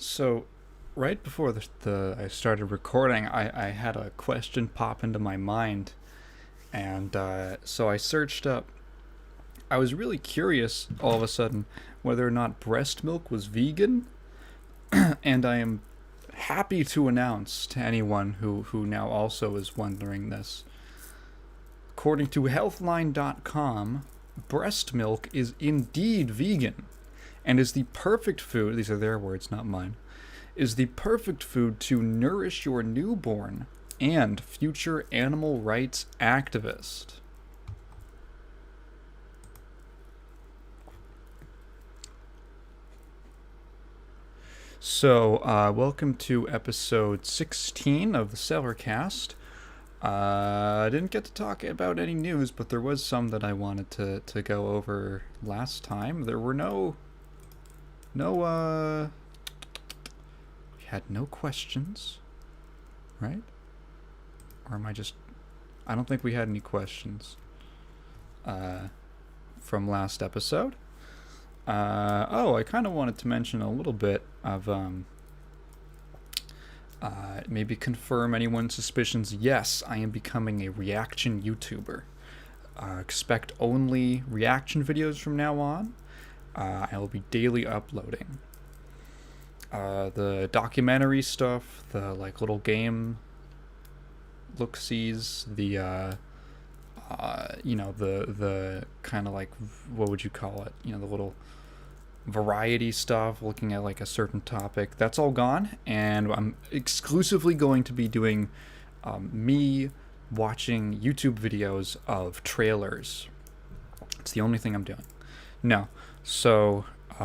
So, right before I started recording, I had a question pop into my mind, and so I searched up. I was really curious all of a sudden whether or not breast milk was vegan, and I am happy to announce to anyone who now also is wondering this. According to Healthline.com, breast milk is indeed vegan and is the perfect food, these are their words, not mine, is the perfect food to nourish your newborn and future animal rights activist. So, welcome to episode 16 of the Cellarcast. I didn't get to talk about any news, but there was some that I wanted to go over last time. There were we had no questions, right? Or am I just, I don't think we had any questions, from last episode. I kind of wanted to mention a little bit of, maybe confirm anyone's suspicions. Yes, I am becoming a reaction YouTuber. Expect only reaction videos from now on. I will be daily uploading. The documentary stuff, the little game look-sees, the the kind of what would you call it? The little variety stuff, looking at a certain topic. That's all gone, and I'm exclusively going to be doing me watching YouTube videos of trailers. It's the only thing I'm doing. No, so so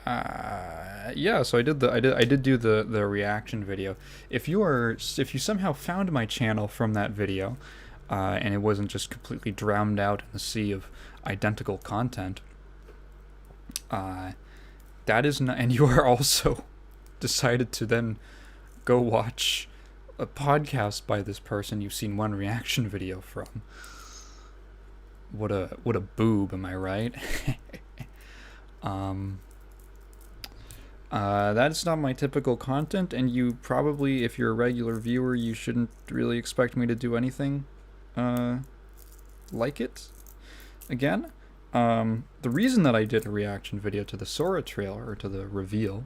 I did do the reaction video. If you somehow found my channel from that video, and it wasn't just completely drowned out in the sea of identical content, that is not, and you are also decided to then go watch a podcast by this person you've seen one reaction video from. What a boob, am I right? That's not my typical content, and you probably, if you're a regular viewer, you shouldn't really expect me to do anything like it again. The reason that I did a reaction video to the Sora trailer, or to the reveal,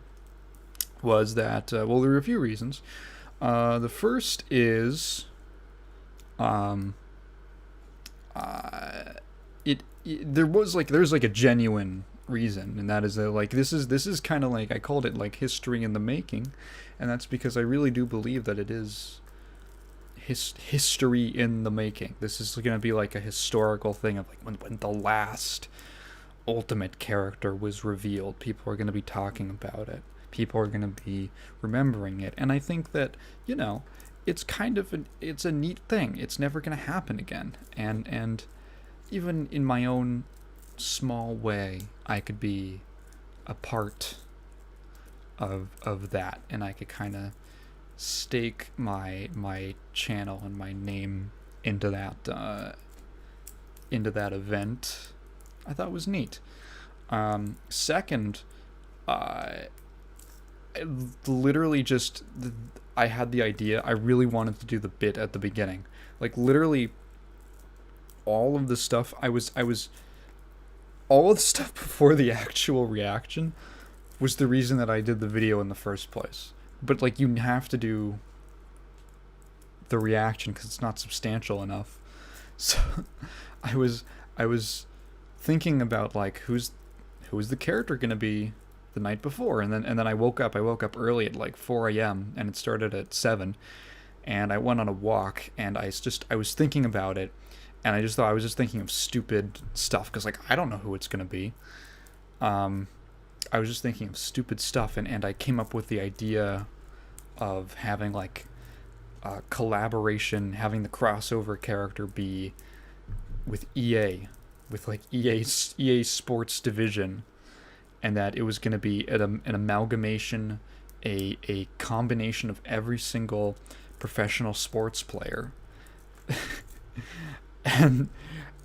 was that, there were a few reasons. The first is, there's a genuine reason, and that is that this is kind of I called it history in the making, and that's because I really do believe that it is history in the making. This is going to be a historical thing of when the last ultimate character was revealed. People are going to be talking about it. People are going to be remembering it, and I think that it's kind of it's a neat thing. It's never going to happen again, and even in my own small way, I could be a part of that, and I could kind of stake my channel and my name into that event. I thought it was neat. Second, literally just I had the idea. I really wanted to do the bit at the beginning, literally all of the stuff. All of the stuff before the actual reaction was the reason that I did the video in the first place. But you have to do the reaction because it's not substantial enough. So I was thinking about who's the character gonna be the night before, and then I woke up early at 4 a.m. and it started at 7, and I went on a walk, and I was thinking about it, and I just thought I was just thinking of stupid stuff because I don't know who it's gonna be. I was just thinking of stupid stuff, and I came up with the idea of having a collaboration, having the crossover character be with EA, with EA Sports Division, and that it was going to be an amalgamation, a combination of every single professional sports player. and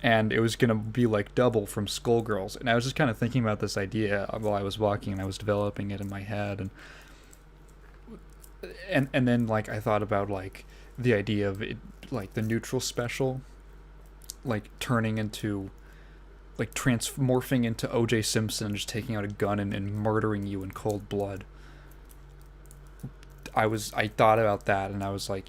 and it was gonna be like double from Skullgirls. And I was just kind of thinking about this idea while I was walking, and I was developing it in my head, and then like I thought about like the idea of it, like the neutral special, like turning into, like transmorphing into O.J. Simpson and just taking out a gun and murdering you in cold blood. I thought about that, and I was like,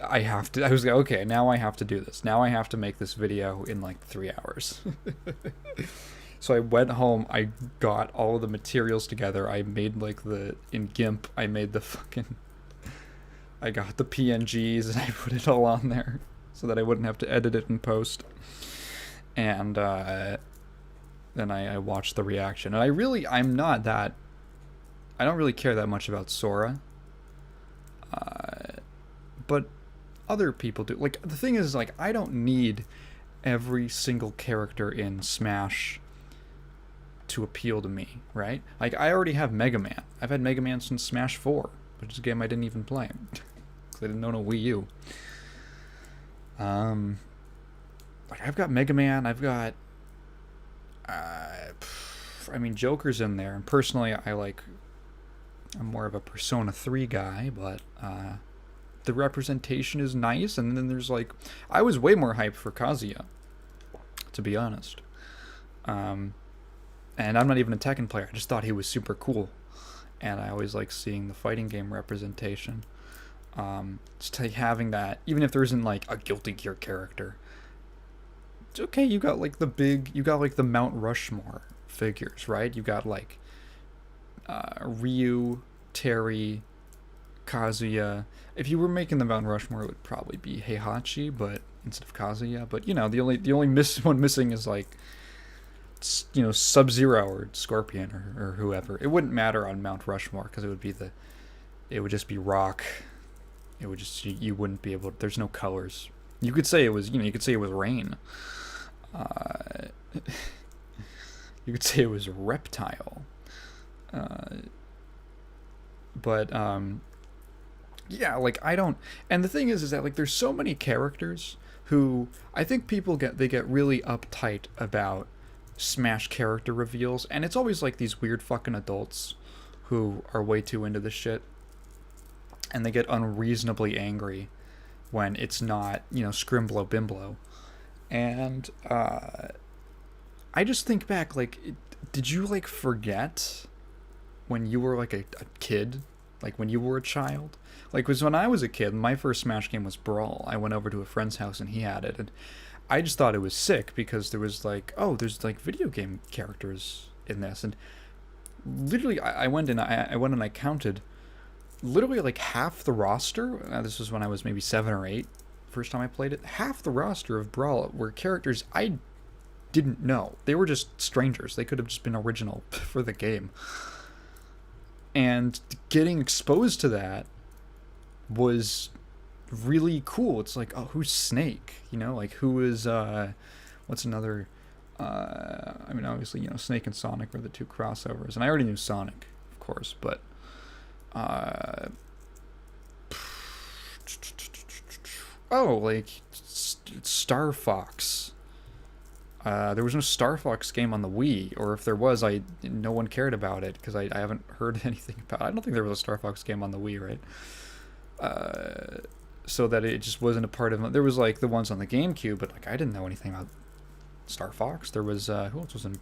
I was like, okay, now I have to do this. Now I have to make this video in like 3 hours. So I went home, I got all of the materials together, I made like in GIMP, I made I got the PNGs and I put it all on there so that I wouldn't have to edit it in post. And then I watched the reaction. And I don't really care that much about Sora. But other people do. Like, the thing is, like, I don't need every single character in Smash to appeal to me, right? Like, I already have Mega Man. I've had Mega Man since Smash 4, which is a game I didn't even play. Because I didn't own a Wii U. Like, I've got Mega Man, I've got... I mean, Joker's in there, and personally, I'm more of a Persona 3 guy, but the representation is nice. And then there's like, I was way more hyped for Kazuya, to be honest. And I'm not even a Tekken player, I just thought he was super cool, and I always like seeing the fighting game representation. Just like having that, even if there isn't like a Guilty Gear character, it's okay. You got like the Mount Rushmore figures, right? You got like Ryu, Terry, Kazuya. If you were making the Mount Rushmore, it would probably be Heihachi, but instead of Kazuya. But you know, the only one missing is like, you know, Sub-Zero or Scorpion or whoever. It wouldn't matter on Mount Rushmore because it would just be rock. It would just, you wouldn't be able to, there's no colors. You could say it was, you could say it was rain. You could say it was reptile. But yeah, like I don't, and the thing is that like there's so many characters who I think people get really uptight about Smash character reveals, and it's always like these weird fucking adults who are way too into this shit, and they get unreasonably angry when it's not, Scrimblow Bimblow. And I just think back, like, did you like forget when you were like a kid, like when you were a child? Like, was when I was a kid, my first Smash game was Brawl. I went over to a friend's house and he had it, and I just thought it was sick because there was like, oh, there's like video game characters in this, and literally I went and I counted literally like half the roster. This was when I was maybe 7 or 8, first time I played it. Half the roster of Brawl were characters I didn't know. They were just strangers. They could have just been original for the game. And getting exposed to that was really cool. It's like, oh, who's Snake? Like who is what's another I mean, obviously, Snake and Sonic were the two crossovers, and I already knew Sonic, of course, but oh, like Star Fox. There was no Star Fox game on the Wii, or if there was, no one cared about it because I haven't heard anything about it. I don't think there was a Star Fox game on the Wii, right? So that it just wasn't a part of. There was like the ones on the GameCube, but like I didn't know anything about Star Fox. There was who else was in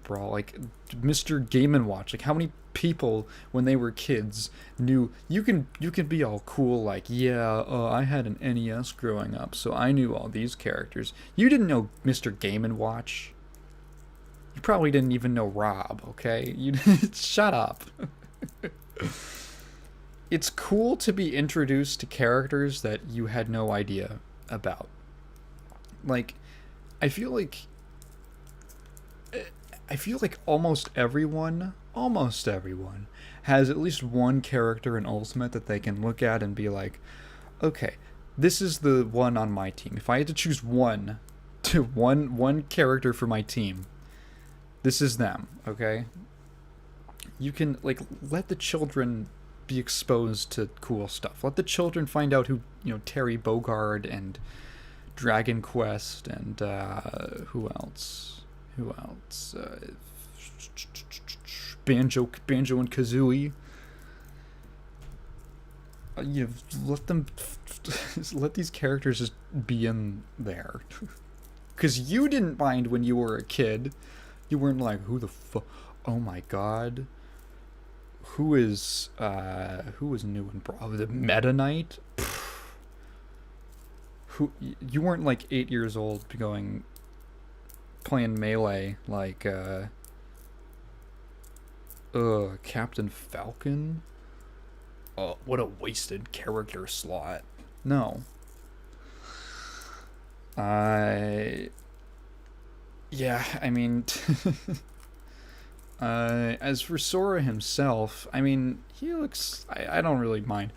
Brawl? Like Mr. Game & Watch. Like how many people when they were kids knew you can be all cool like, yeah, I had an NES growing up, so I knew all these characters. You didn't know Mr. Game & Watch. You probably didn't even know Rob, okay? You shut up. It's cool to be introduced to characters that you had no idea about. Like I feel like almost everyone has at least one character in Ultimate that they can look at and be like, okay, this is the one on my team. If I had to choose one character for my team, this is them, okay? You can like let the children be exposed to cool stuff. Let the children find out who, Terry Bogard and Dragon Quest, and who else? Who else? Banjo and Kazooie. You let them let these characters just be in there, because you didn't mind when you were a kid. You weren't like, who the fuck? Oh my god. Who is new and the Meta Knight? Who, you weren't like 8 years old playing Melee like Captain Falcon. Oh, what a wasted character slot. No. Yeah, I mean, as for Sora himself, I mean, he looks, I don't really mind.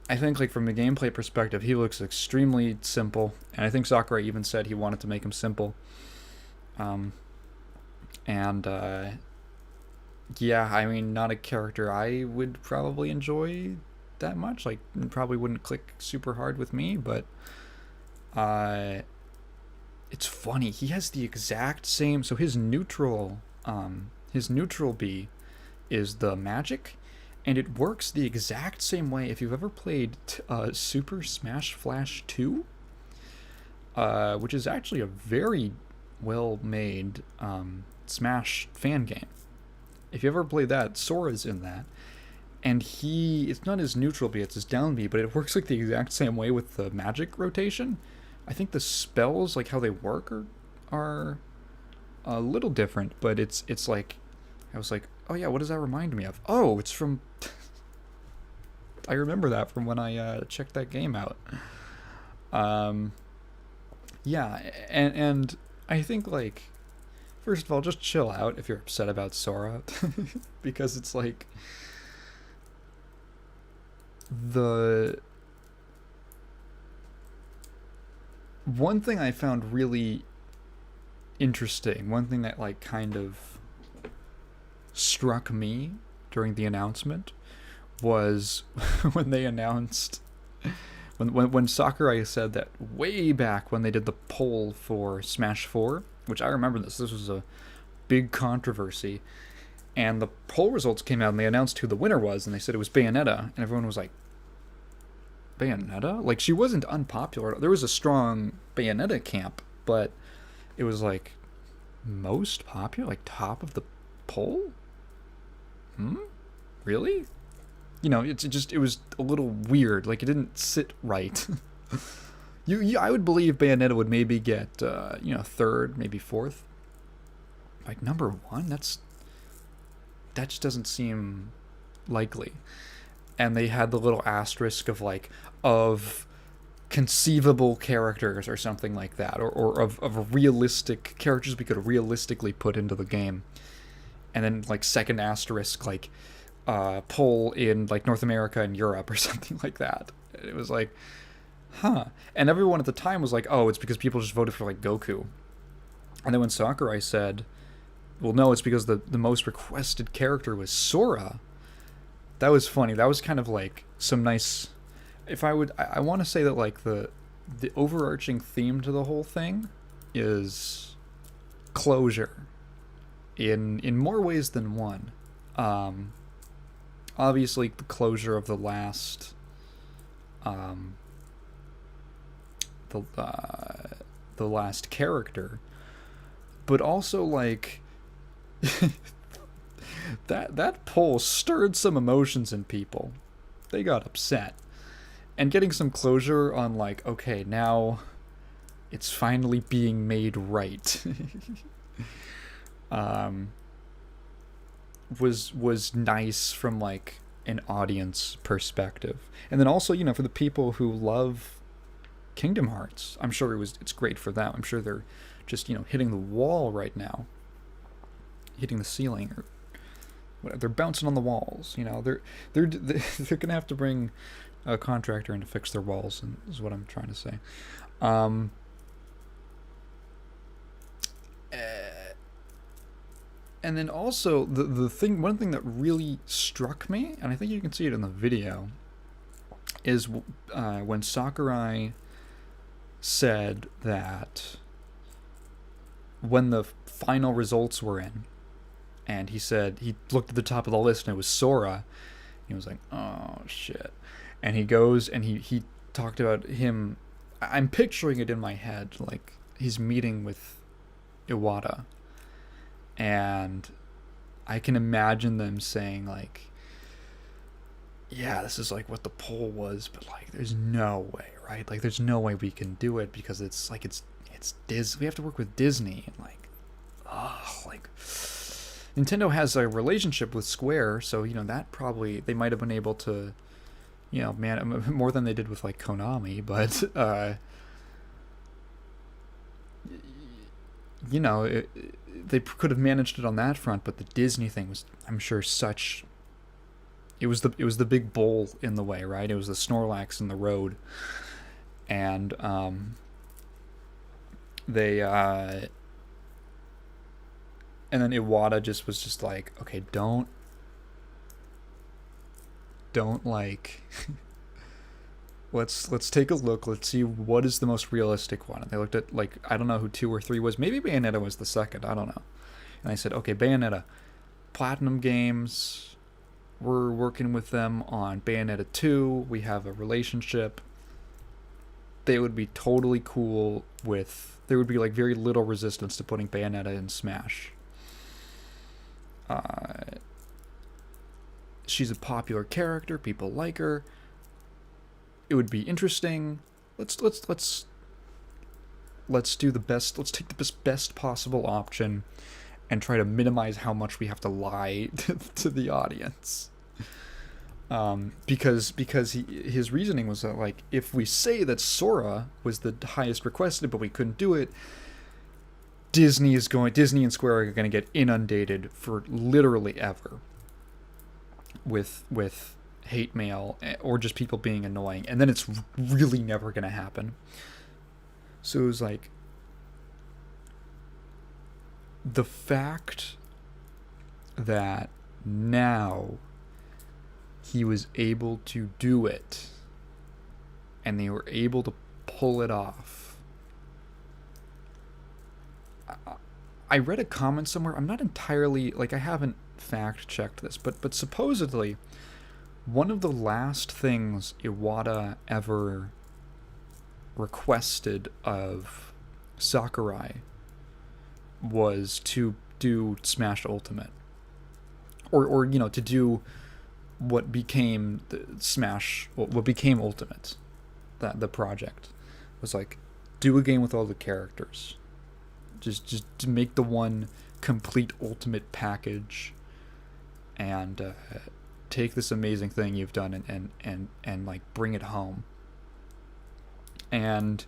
I think, like, from a gameplay perspective, he looks extremely simple, and I think Sakurai even said he wanted to make him simple. Yeah, I mean, not a character I would probably enjoy that much. Like, probably wouldn't click super hard with me, but it's funny. He has the exact same. So his neutral B is the magic, and it works the exact same way. If you've ever played Super Smash Flash 2, which is actually a very well-made Smash fan game. If you ever play that, Sora's in that. And it's not his neutral B, it's his down B, but it works like the exact same way with the magic rotation. I think the spells, like how they work, are a little different, but it's like, I was like, oh yeah, what does that remind me of? Oh, it's from... I remember that from when I checked that game out. Yeah, and I think, like, first of all, just chill out if you're upset about Sora, because it's like the one thing I found really interesting, one thing that like kind of struck me during the announcement was when they announced when Sakurai said that way back when they did the poll for Smash 4, which I remember this was a big controversy, and the poll results came out and they announced who the winner was, and they said it was Bayonetta, and everyone was like, Bayonetta? Like, she wasn't unpopular. There was a strong Bayonetta camp, but it was like most popular, like top of the poll? Really? You know, it was a little weird. Like, it didn't sit right. I would believe Bayonetta would maybe get, third, maybe fourth. Like, number one? That just doesn't seem likely. And they had the little asterisk of, like, of conceivable characters or something like that. Or of realistic characters we could realistically put into the game. And then, like, second asterisk, like, poll in, like, North America and Europe or something like that. It was like... Huh. And everyone at the time was like, oh, it's because people just voted for, like, Goku. And then when Sakurai said, well, no, it's because the most requested character was Sora, that was funny. That was kind of, like, some nice... I want to say that, like, the overarching theme to the whole thing is closure. In more ways than one. Obviously, the closure of the last... the last character, but also, like, that poll stirred some emotions in people. They got upset, and getting some closure on, like, okay, now it's finally being made right. Was nice from, like, an audience perspective. And then also, for the people who love Kingdom Hearts, I'm sure it's great for them. I'm sure they're just, hitting the wall right now, hitting the ceiling, or whatever. They're bouncing on the walls. They're gonna have to bring a contractor in to fix their walls, and is what I'm trying to say. And then also one thing that really struck me, and I think you can see it in the video, is when Sakurai said that when the final results were in, and he said he looked at the top of the list and it was Sora, he was like, oh shit. And he goes and he talked about him. I'm picturing it in my head, like he's meeting with Iwata, and I can imagine them saying like, yeah, this is like what the poll was, but like there's no way, right? Like there's no way we can do it because it's like it's Disney. We have to work with Disney, and like, oh, like Nintendo has a relationship with Square, so that probably they might have been able to, man, more than they did with like Konami, but they could have managed it on that front. But the Disney thing was, I'm sure, such. It was the big bull in the way, right? It was the Snorlax in the road, and they and then Iwata just was just like, okay, don't like let's take a look. Let's see what is the most realistic one. And they looked at, like, I don't know who 2 or 3 was. Maybe Bayonetta was the second. I don't know. And I said, okay, Bayonetta, Platinum Games. We're working with them on Bayonetta 2. We have a relationship. They would be totally cool with. There would be like very little resistance to putting Bayonetta in Smash. She's a popular character. People like her. It would be interesting. Let's do the best. Let's take the best possible option, and try to minimize how much we have to lie to the audience. Because his reasoning was that, like, if we say that Sora was the highest requested, but we couldn't do it, Disney and Square are going to get inundated for literally ever with hate mail or just people being annoying, and then it's really never going to happen. So it was like, the fact that now he was able to do it and they were able to pull it off. I read a comment somewhere, I'm not entirely, like, I haven't fact checked this, but supposedly one of the last things Iwata ever requested of Sakurai was to do Smash Ultimate, or to do what became what became Ultimate. That the project was like, do a game with all the characters, just to make the one complete Ultimate package, and take this amazing thing you've done and like bring it home. And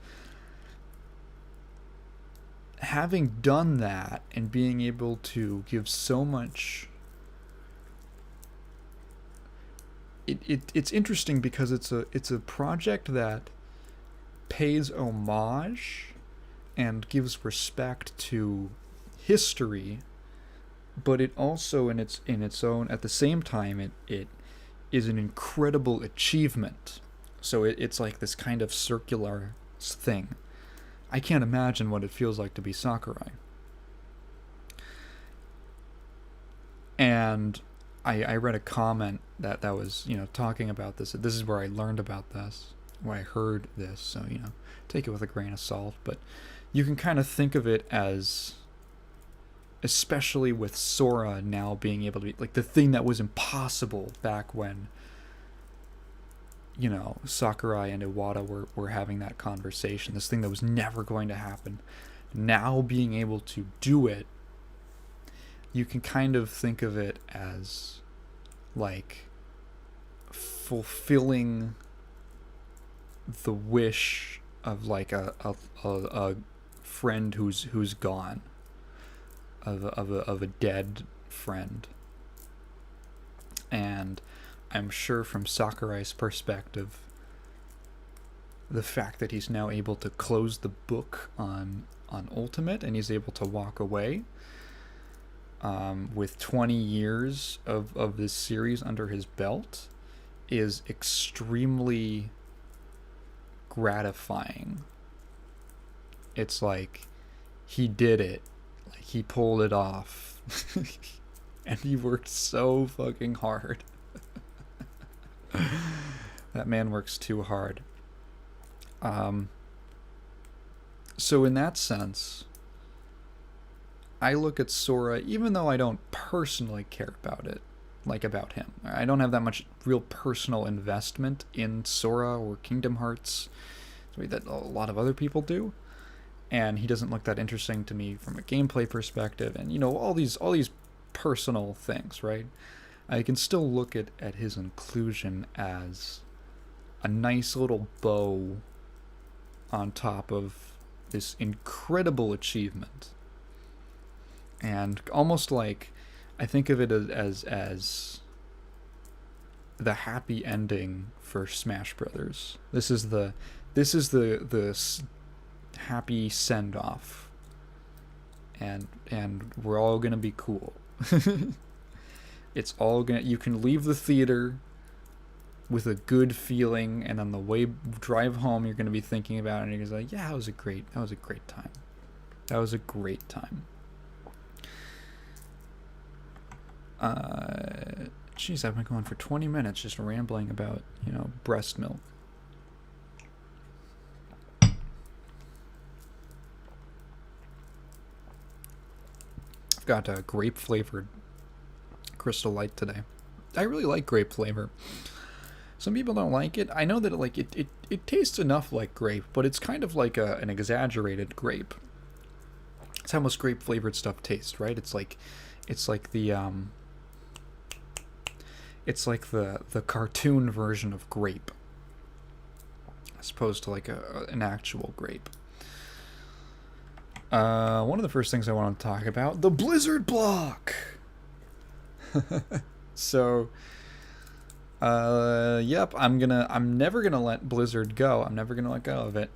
having done that and being able to give so much, it's interesting because it's a project that pays homage and gives respect to history, but it also in its own, at the same time, it is an incredible achievement. So it's like this kind of circular thing. I can't imagine what it feels like to be Sakurai. And I read a comment that was, talking about this. This is where I learned about this, where I heard this, so, take it with a grain of salt. But you can kind of think of it as, especially with Sora now being able to be, like, the thing that was impossible back when, Sakurai and Iwata were having that conversation, this thing that was never going to happen. Now being able to do it, you can kind of think of it as like fulfilling the wish of like a friend who's gone, of a dead friend. And I'm sure from Sakurai's perspective, the fact that he's now able to close the book on Ultimate and he's able to walk away with 20 years of this series under his belt is extremely gratifying it's like he did it. Like he pulled it off. And he worked so fucking hard. That man works too hard. So in that sense, I look at Sora, even though I don't personally care about it, like about him. I don't have that much real personal investment in Sora or Kingdom Hearts, the way that a lot of other people do. And he doesn't look that interesting to me from a gameplay perspective, and all these personal things, right? I can still look at his inclusion as a nice little bow on top of this incredible achievement. And almost like, I think of it as the happy ending for Smash Brothers. This is the happy send off, and we're all gonna be cool. It's all gonna. You can leave the theater with a good feeling, and on the drive home, you're gonna be thinking about it, and you're gonna be like, yeah, that was a great time. That was a great time. Jeez, I've been going for 20 minutes just rambling about, breast milk. I've got a grape flavored Crystal Light today. I really like grape flavor. Some people don't like it. I know that it tastes enough like grape, but it's kind of like an exaggerated grape. It's how most grape flavored stuff tastes, right? It's like the cartoon version of grape, as opposed to like an actual grape. One of the first things I want to talk about, the Blizzard block. So, yep, I'm never gonna let Blizzard go. I'm never gonna let go of it.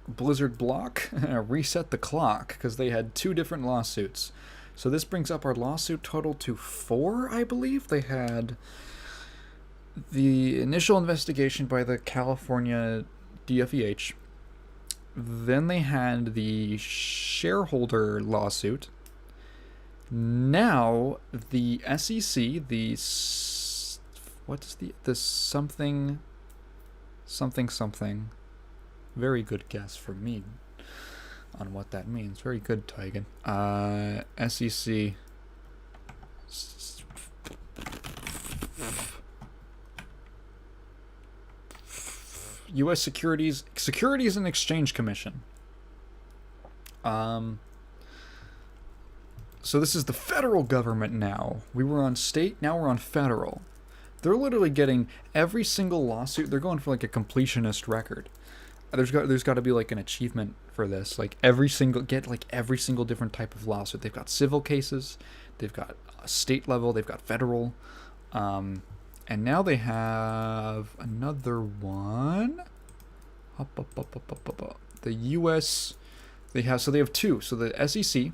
Blizzard block, reset the clock, because they had 2 different lawsuits. So this brings up our lawsuit total to 4, I believe. They had the initial investigation by the California DFEH. Then they had the shareholder lawsuit. Now the SEC, what's the something. Very good guess from me on what that means. Very good, Tigan. SEC. U.S. Securities and Exchange Commission. So this is the federal government now. We were on state, now we're on federal. They're literally getting every single lawsuit. They're going for like a completionist record. There's got to be like an achievement for this. Like every single different type of lawsuit. They've got civil cases, they've got state level, they've got federal, and now they have another one. The U.S. They have 2. So the SEC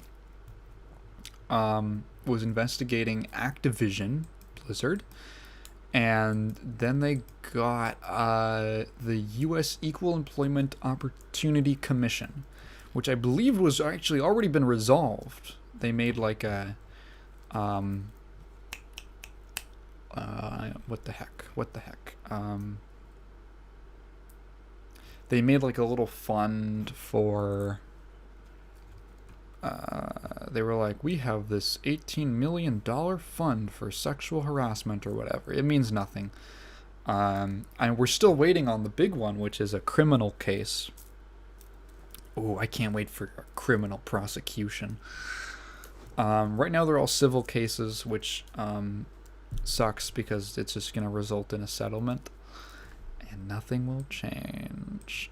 was investigating Activision Blizzard. And then they got the U.S. Equal Employment Opportunity Commission, which I believe was actually already been resolved. They made like a what the heck? They made like a little fund for. They were like, we have this $18 million fund for sexual harassment or whatever. It means nothing. And we're still waiting on the big one, which is a criminal case. Oh, I can't wait for a criminal prosecution. Right now they're all civil cases, which sucks because it's just going to result in a settlement. And nothing will change.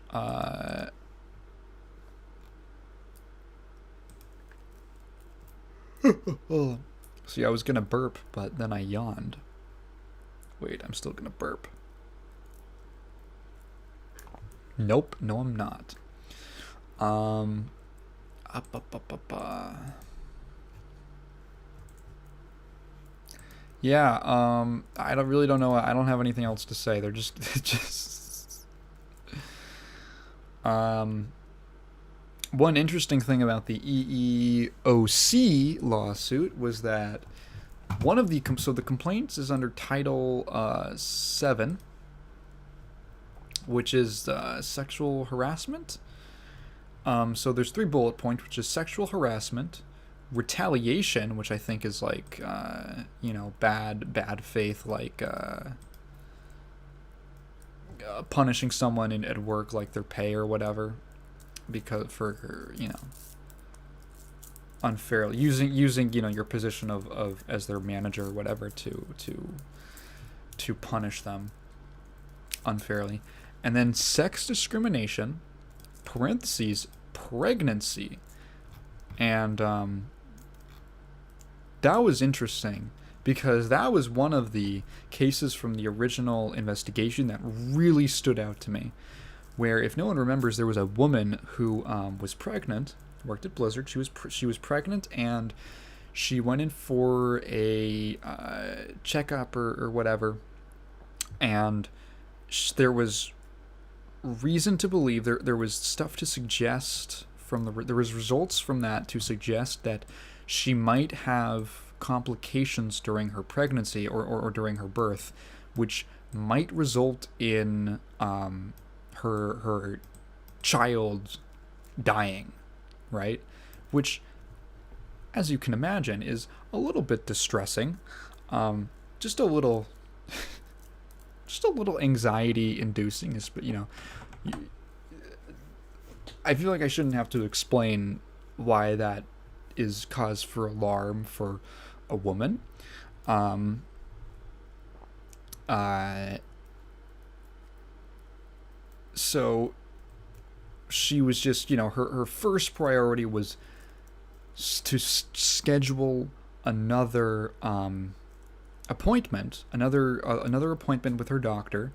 See, I was gonna burp, but then I yawned. Wait, I'm still gonna burp. Nope, no I'm not. Yeah, I don't know. I don't have anything else to say. They're just One interesting thing about the EEOC lawsuit was that one of the so the complaints is under Title 7, which is sexual harassment. So there's 3 bullet points, which is sexual harassment, retaliation, which I think is like bad faith, like punishing someone at work, like their pay or whatever, because for unfairly using your position of as their manager or whatever to punish them unfairly. And then sex discrimination, parentheses, pregnancy. And that was interesting because that was one of the cases from the original investigation that really stood out to me, where, if no one remembers, there was a woman who was pregnant, worked at Blizzard. She was pregnant, and she went in for a checkup or whatever, and there was reason to believe there was stuff to suggest there was results from that to suggest that she might have complications during her pregnancy or during her birth, which might result in her child dying, right? Which, as you can imagine, is a little bit distressing. Just a little anxiety inducing, but I feel like I shouldn't have to explain why that is cause for alarm for a woman. So she was just, her first priority was to schedule another appointment, another appointment with her doctor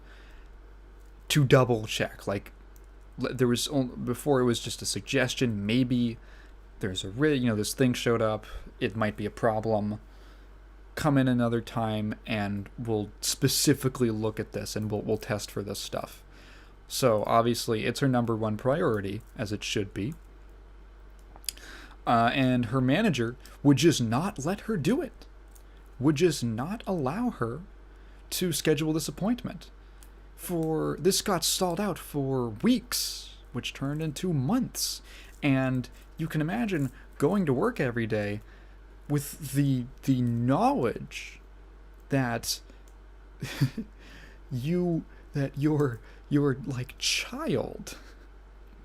to double check. Like, there was before, it was just a suggestion. Maybe there's this thing showed up. It might be a problem. Come in another time, and we'll specifically look at this, and we'll test for this stuff. So obviously, it's her number one priority, as it should be. And her manager would just not let her do it. Would just not allow her to schedule this appointment. This got stalled out for weeks, which turned into months. And you can imagine going to work every day with the knowledge that your like child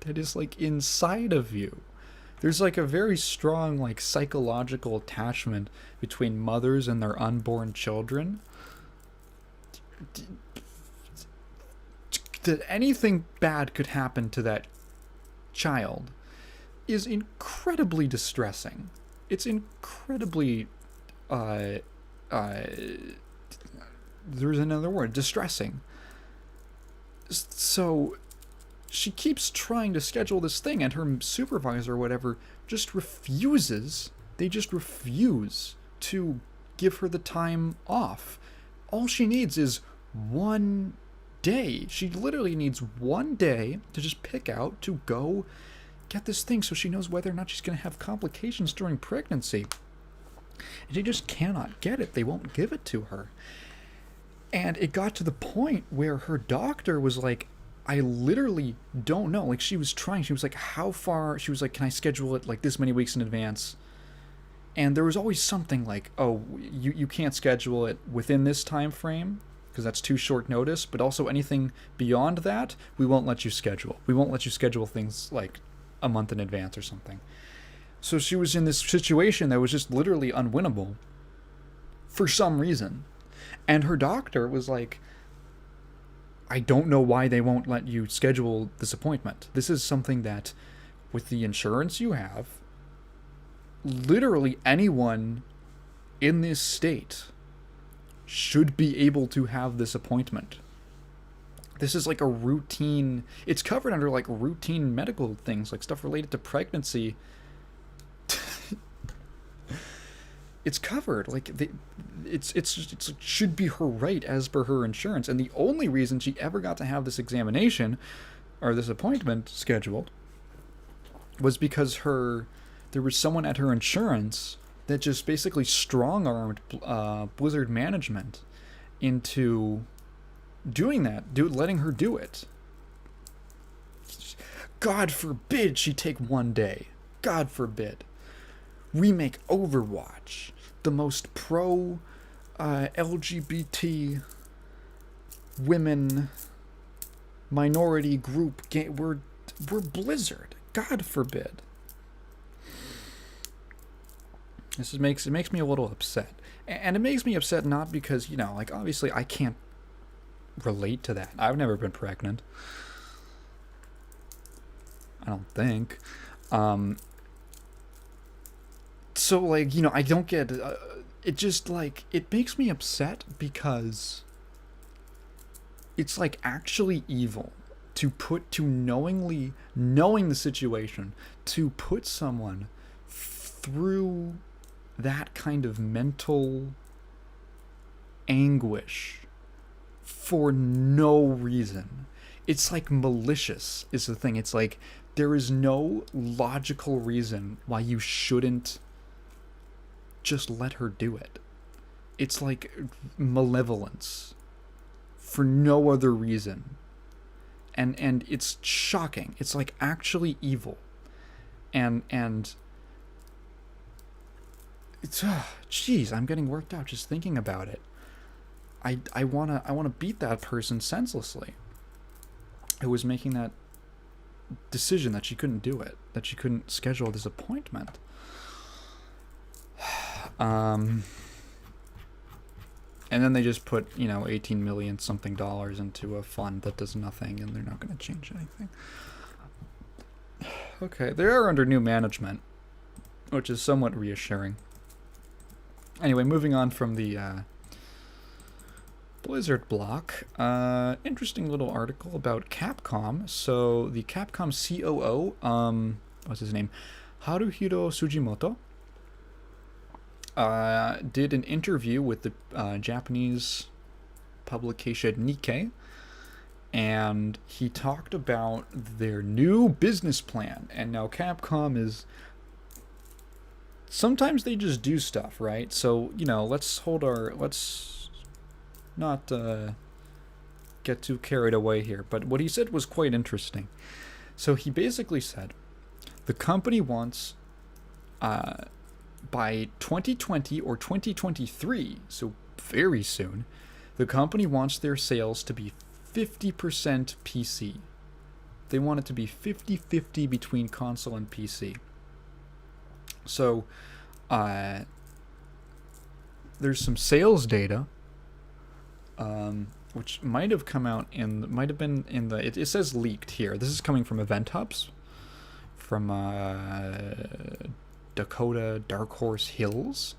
that is like inside of you. There's like a very strong like psychological attachment between mothers and their unborn children. That anything bad could happen to that child is incredibly distressing. It's incredibly there's another word, distressing. So she keeps trying to schedule this thing, and her supervisor or whatever just refuses. They just refuse to give her the time off. All she needs is one day. She literally needs one day to just pick out to go get this thing so she knows whether or not she's going to have complications during pregnancy. And she just cannot get it. They won't give it to her. And it got to the point where her doctor was like, I literally don't know. Like, she was trying. She was like, how far? She was like, can I schedule it like this many weeks in advance? And there was always something like, oh, you can't schedule it within this time frame because that's too short notice. But also anything beyond that, we won't let you schedule. We won't let you schedule things like a month in advance or something. So she was in this situation that was just literally unwinnable for some reason. And her doctor was like, I don't know why they won't let you schedule this appointment. This is something that, with the insurance you have, literally anyone in this state should be able to have this appointment. This is like a routine, it's covered under like routine medical things, like stuff related to pregnancy. It's covered, like it should be her right as per her insurance. And the only reason she ever got to have this examination or this appointment scheduled, was because there was someone at her insurance that just basically strong-armed Blizzard management into doing that, letting her do it. God forbid she take one day. God forbid. Remake Overwatch, the most pro LGBT women minority group game. We're Blizzard. God forbid. It makes me a little upset, and it makes me upset not because, like, obviously I can't relate to that. I've never been pregnant. I don't think. So, like, I don't get it. Just, like, it makes me upset because it's, like, actually evil to knowing the situation, to put someone through that kind of mental anguish for no reason. It's like malicious is the thing. It's like there is no logical reason why you shouldn't just let her do it. It's like malevolence for no other reason. And it's shocking. It's like actually evil. And it's jeez, I'm getting worked out just thinking about it. I wanna beat that person senselessly who was making that decision that she couldn't do it, that she couldn't schedule this appointment. And then they just put, 18 million something dollars into a fund that does nothing, and they're not going to change anything. Okay, they are under new management, which is somewhat reassuring. Anyway, moving on from the Blizzard block. Interesting little article about Capcom. So the Capcom COO, what's his name? Haruhiro Sugimoto, did an interview with the Japanese publication Nikkei, and he talked about their new business plan. And now Capcom is... sometimes they just do stuff, right? So, let's not get too carried away here. But what he said was quite interesting. So he basically said the company wants... by 2020 or 2023, so very soon, the company wants their sales to be 50% PC. They want it to be 50-50 between console and PC. So, there's some sales data, which might have come out it says leaked here. This is coming from Event Hubs, from Dakota Dark Horse Hills.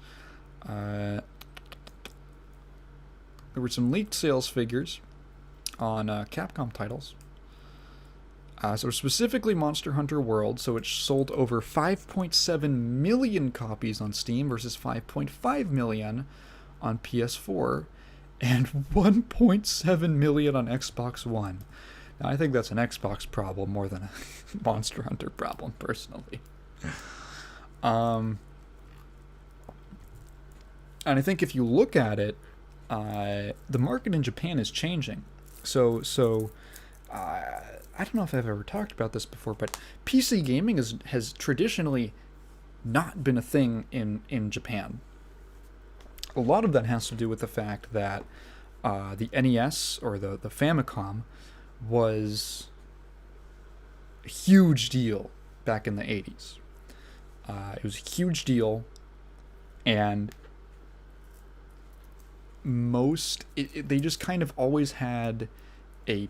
There were some leaked sales figures on Capcom titles. So specifically Monster Hunter World, so it sold over 5.7 million copies on Steam versus 5.5 million on PS4 and 1.7 million on Xbox One. Now, I think that's an Xbox problem more than a Monster Hunter problem, personally. And I think if you look at it, the market in Japan is changing. So I don't know if I've ever talked about this before, but PC gaming has traditionally not been a thing in Japan. A lot of that has to do with the fact that the NES, or the Famicom, was a huge deal back in the 80s. It was a huge deal, and they just kind of always had a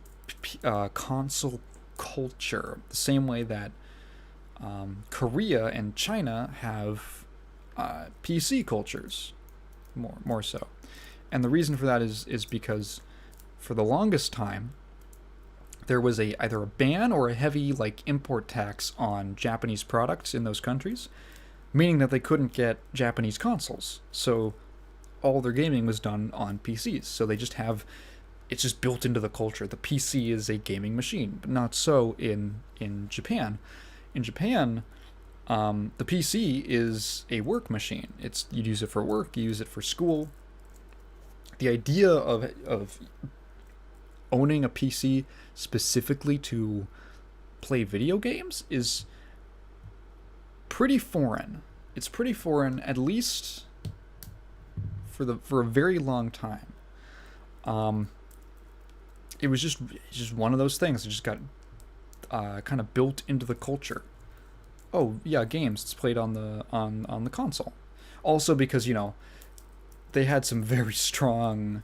console culture, the same way that Korea and China have PC cultures, more so. And the reason for that is because for the longest time there was either a ban or a heavy import tax on Japanese products in those countries, meaning that they couldn't get Japanese consoles. So all their gaming was done on PCs. So they just have it's just built into the culture. The PC is a gaming machine, but not so in Japan. In Japan, the PC is a work machine. It's you use it for work, you use it for school. The idea of owning a PC specifically to play video games is pretty foreign. It's pretty foreign, at least for a very long time. It was just one of those things. It just got kind of built into the culture. Oh yeah, games. It's played on the console. Also because they had some very strong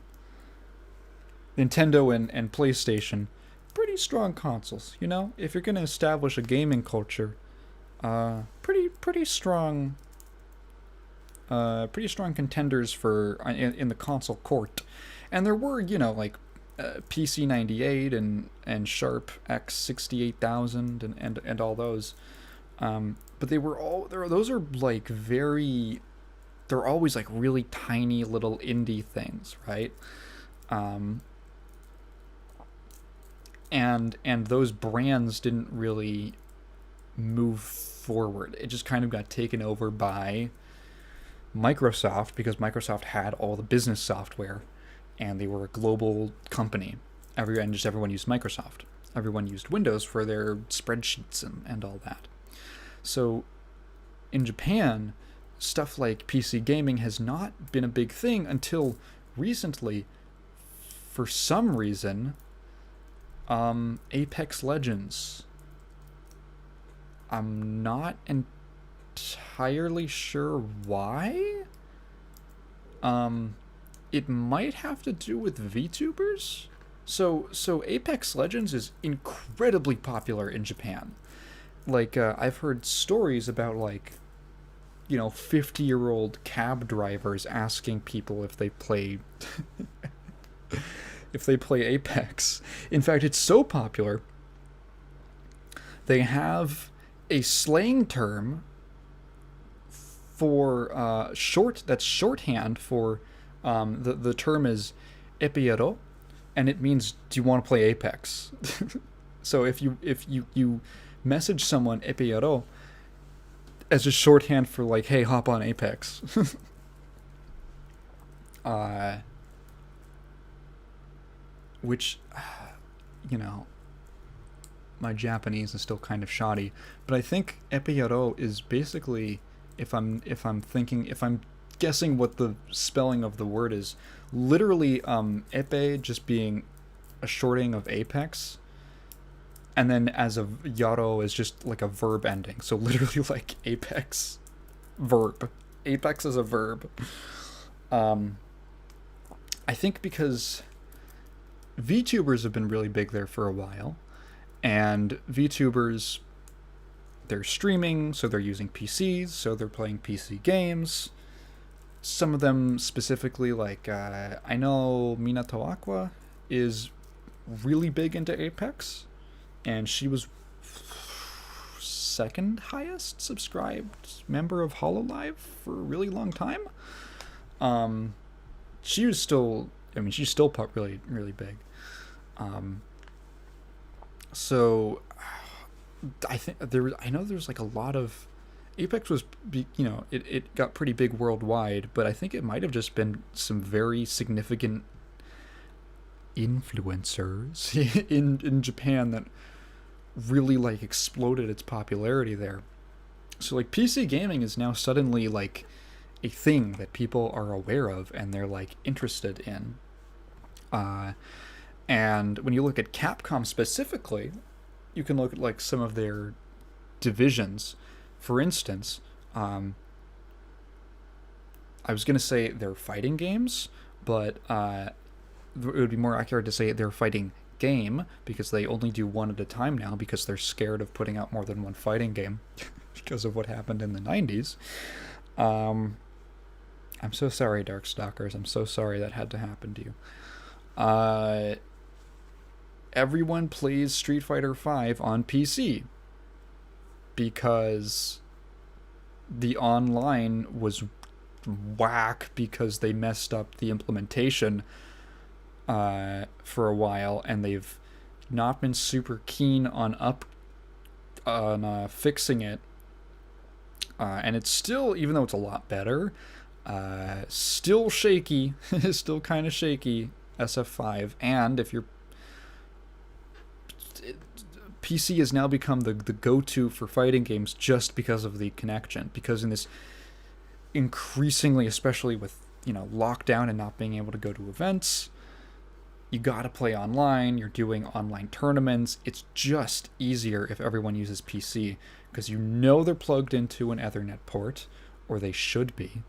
Nintendo and PlayStation, pretty strong consoles. If you're gonna establish a gaming culture, pretty strong contenders for in the console court. And there were like PC 98 and Sharp X 68000 and all those, but those are like they're always like really tiny little indie things, right? And those brands didn't really move forward. It just kind of got taken over by Microsoft because Microsoft had all the business software and they were a global company. Everyone used Microsoft. Everyone used Windows for their spreadsheets and all that. So in Japan, stuff like PC gaming has not been a big thing until recently. For some reason, Apex Legends. I'm not entirely sure why. It might have to do with VTubers. So Apex Legends is incredibly popular in Japan. Like I've heard stories about 50-year-old cab drivers asking people if they play Apex. In fact, it's so popular they have a slang term for shorthand for the term is epiero, and it means, do you want to play Apex? So if you message someone epiero as a shorthand for hey, hop on Apex. Which my Japanese is still kind of shoddy, but I think epiero is basically, if I'm guessing what the spelling of the word is, literally epe just being a shorting of Apex, and then as a yaro is just like a verb ending, so literally like Apex verb. Apex is a verb. I think because VTubers have been really big there for a while, and VTubers, they're streaming, so they're using PCs, so they're playing PC games. Some of them specifically, I know Minato Aqua is really big into Apex, and she was second highest subscribed member of Hololive for a really long time. She's still really, really big. So I know there's a lot of Apex was, it got pretty big worldwide, but I think it might have just been some very significant influencers in Japan that really exploded its popularity there. So PC gaming is now suddenly a thing that people are aware of and they're interested in. And when you look at Capcom specifically, you can look at some of their divisions. For instance, I was going to say they're fighting games, but it would be more accurate to say they're fighting game, because they only do one at a time now because they're scared of putting out more than one fighting game because of what happened in the 90s. I'm so sorry, Darkstalkers. I'm so sorry that had to happen to you. Everyone plays Street Fighter V on PC because the online was whack because they messed up the implementation for a while, and they've not been super keen on fixing it. And it's still, even though it's a lot better, still shaky, still kind of shaky. SF5, and if you're PC has now become the go-to for fighting games just because of the connection. Because in this increasingly, especially with lockdown and not being able to go to events, you gotta play online. You're doing online tournaments. It's just easier if everyone uses PC because they're plugged into an Ethernet port, or they should be.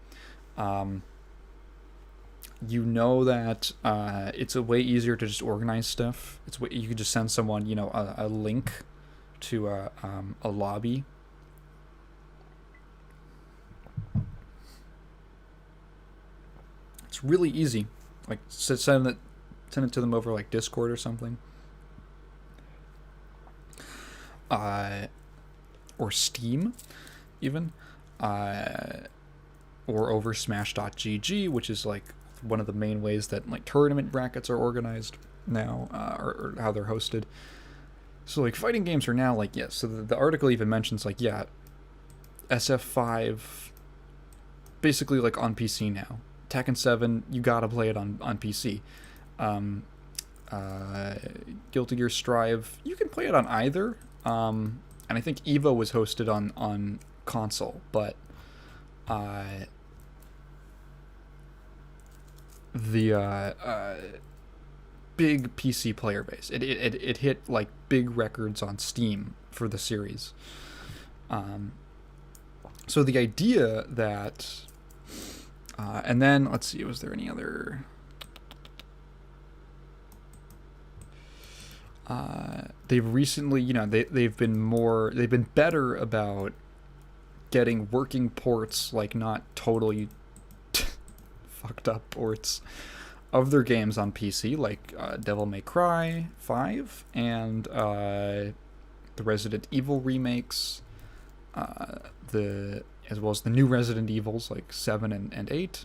That it's a way easier to just organize stuff. You could just send someone, a link to a lobby. It's really easy. Like send it to them over like Discord or something. Or Steam, even. Or over Smash.gg, which is like one of the main ways that like tournament brackets are organized now, or how they're hosted. So like fighting games are now like, yes. So the article even mentions like, yeah, SF5 basically like on PC now. Tekken 7, you gotta play it on PC. Guilty Gear Strive, you can play it on either. And I think Evo was hosted on console, but the big PC player base. It hit like big records on Steam for the series. So the idea that, and then let's see, was there any other? They've recently, they've been better about getting working ports, like not totally fucked up ports of their games on PC, like Devil May Cry 5 and the Resident Evil remakes, as well as the new Resident Evils like 7 and 8.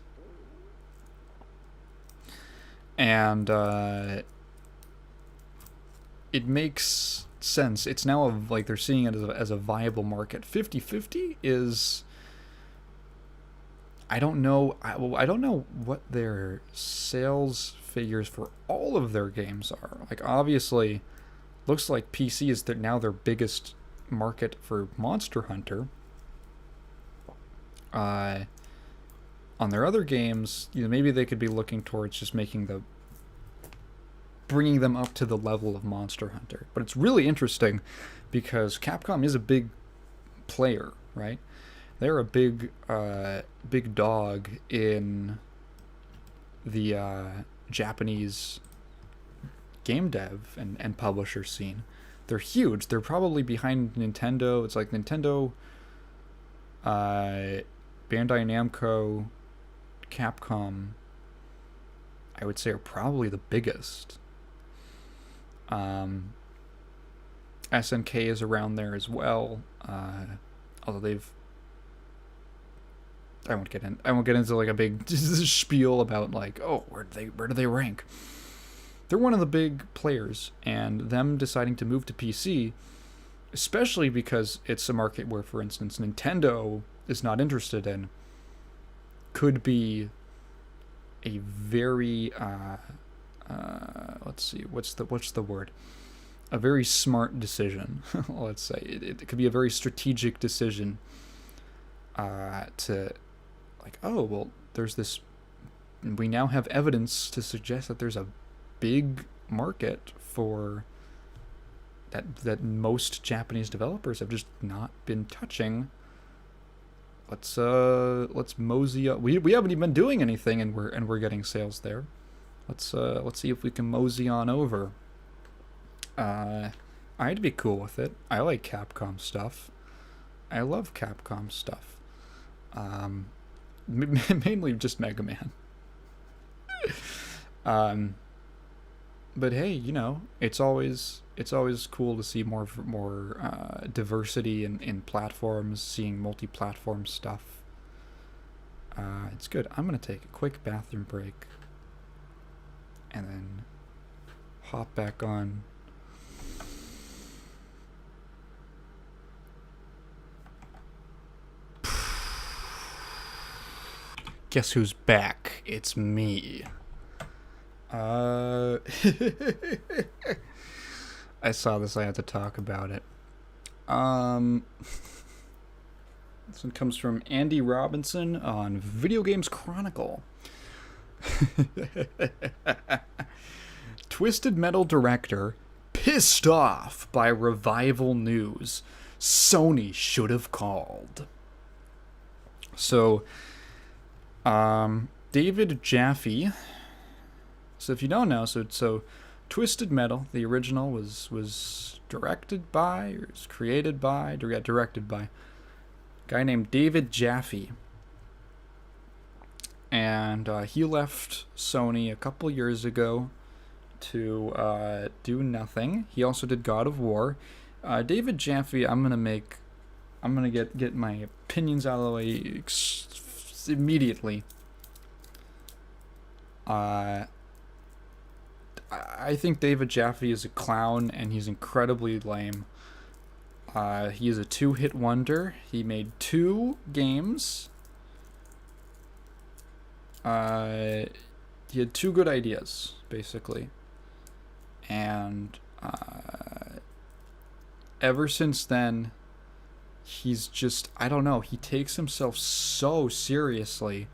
And it makes sense. It's now like they're seeing it as a viable market. 50-50 is, I don't know what their sales figures for all of their games are. Like obviously looks like PC is now their biggest market for Monster Hunter. On their other games, maybe they could be looking towards just bringing them up to the level of Monster Hunter. But it's really interesting because Capcom is a big player, right? They're a big dog in the Japanese game dev and publisher scene. They're huge. They're probably behind Nintendo. It's like Nintendo, Bandai Namco, Capcom, I would say, are probably the biggest. SNK is around there as well. Although I won't get into like a big spiel about like, oh, where do they rank? They're one of the big players, and them deciding to move to PC, especially because it's a market where, for instance, Nintendo is not interested in, could be a very let's see, what's the word? A very smart decision. Let's say it could be a very strategic decision to like, oh well, there's this. We now have evidence to suggest that there's a big market for that most Japanese developers have just not been touching. Let's mosey up. We haven't even been doing anything, and we're getting sales there. Let's see if we can mosey on over. I'd be cool with it. I like Capcom stuff. I love Capcom stuff. Mainly just Mega Man. But hey, it's always cool to see more diversity in platforms, seeing multi-platform stuff. It's good. I'm gonna take a quick bathroom break, and then hop back on. Guess who's back? It's me. I saw this, I had to talk about it. This one comes from Andy Robinson on Video Games Chronicle. Twisted Metal director pissed off by revival news. Sony should have called. So, David Jaffe. So if you don't know, so Twisted Metal, the original, was directed by, or was created by, directed by a guy named David Jaffe. And he left Sony a couple years ago to do nothing. He also did God of War. David Jaffe, I'm gonna get my opinions out of the way immediately. I think David Jaffe is a clown, and he's incredibly lame. He is a two-hit wonder. He made 2 games. He had 2 good ideas, basically. And ever since then, he's just, I don't know, he takes himself so seriously.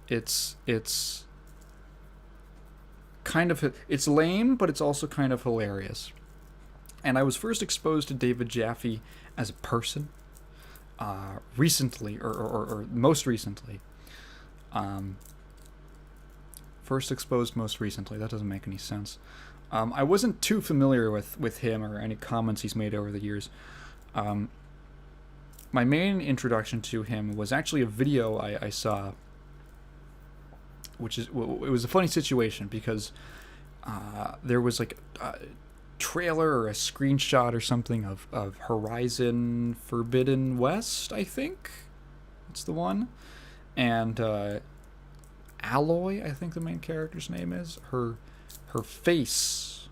It's kind of, it's lame, but it's also kind of hilarious. And I was first exposed to David Jaffe as a person recently, or most recently. First exposed most recently. That doesn't make any sense. I wasn't too familiar with him or any comments he's made over the years. My main introduction to him was actually a video I saw, which is, it was a funny situation because there was like a trailer or a screenshot or something of Horizon Forbidden West, I think. That's the one. And Aloy, I think the main character's name is, her face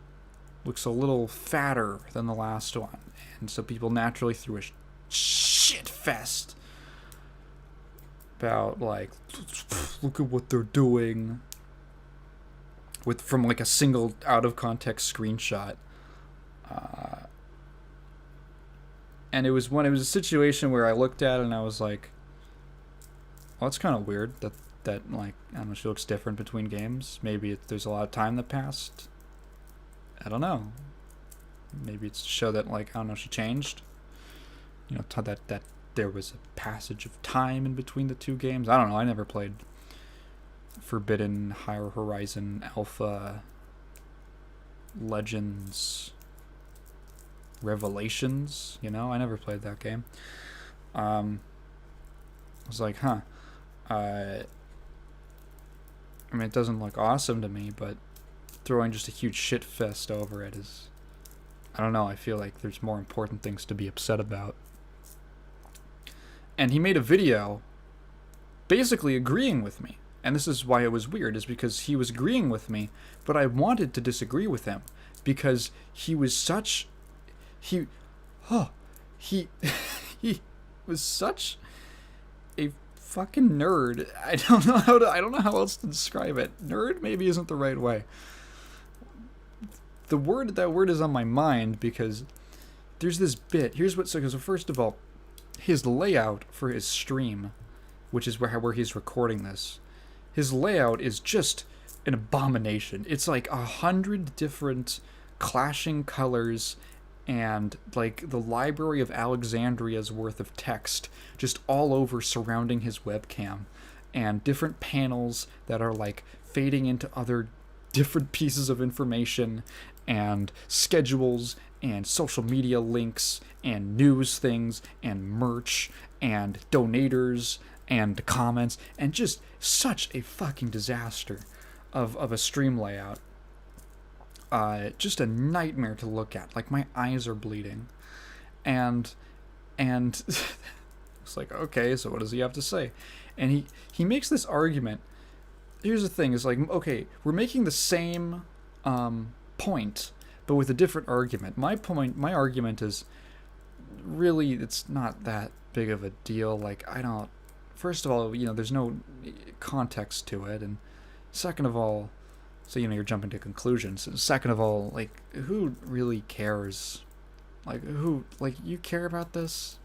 looks a little fatter than the last one. And so people naturally threw a shit fest about, like, look at what they're doing from like a single out of context screenshot. And it was a situation where I looked at it and I was like, well, it's kind of weird that like, I don't know, she looks different between games. Maybe there's a lot of time that passed. I don't know. Maybe it's to show that, like, I don't know, she changed. You know, that there was a passage of time in between the 2 games. I don't know. I never played Forbidden, Higher Horizon, Alpha, Legends, Revelations. You know, I never played that game. I was like, huh. I mean, it doesn't look awesome to me, but throwing just a huge shit fest over it is, I don't know, I feel like there's more important things to be upset about. And he made a video basically agreeing with me. And this is why it was weird, is because he was agreeing with me, but I wanted to disagree with him because he was such, he was such a fucking nerd. I don't know how else to describe it. Nerd maybe isn't the right way. That word is on my mind because there's this bit. Here's what, so first of all, his layout for his stream, which is where he's recording this, his layout is just an abomination. It's like 100 different clashing colors and like the Library of Alexandria's worth of text just all over surrounding his webcam, and different panels that are like fading into other different pieces of information, and schedules and social media links and news things and merch and donators and comments, and just such a fucking disaster of a stream layout. Just a nightmare to look at. Like, my eyes are bleeding. And it's like, okay, so what does he have to say? And he makes this argument. here's the thing: is like, okay, we're making the same point, but with a different argument. My argument is really it's not that big of a deal. Like, I don't. First of all, there's no context to it, and second of all, so you're jumping to conclusions. Second of all, like, who really cares? Like, you care about this?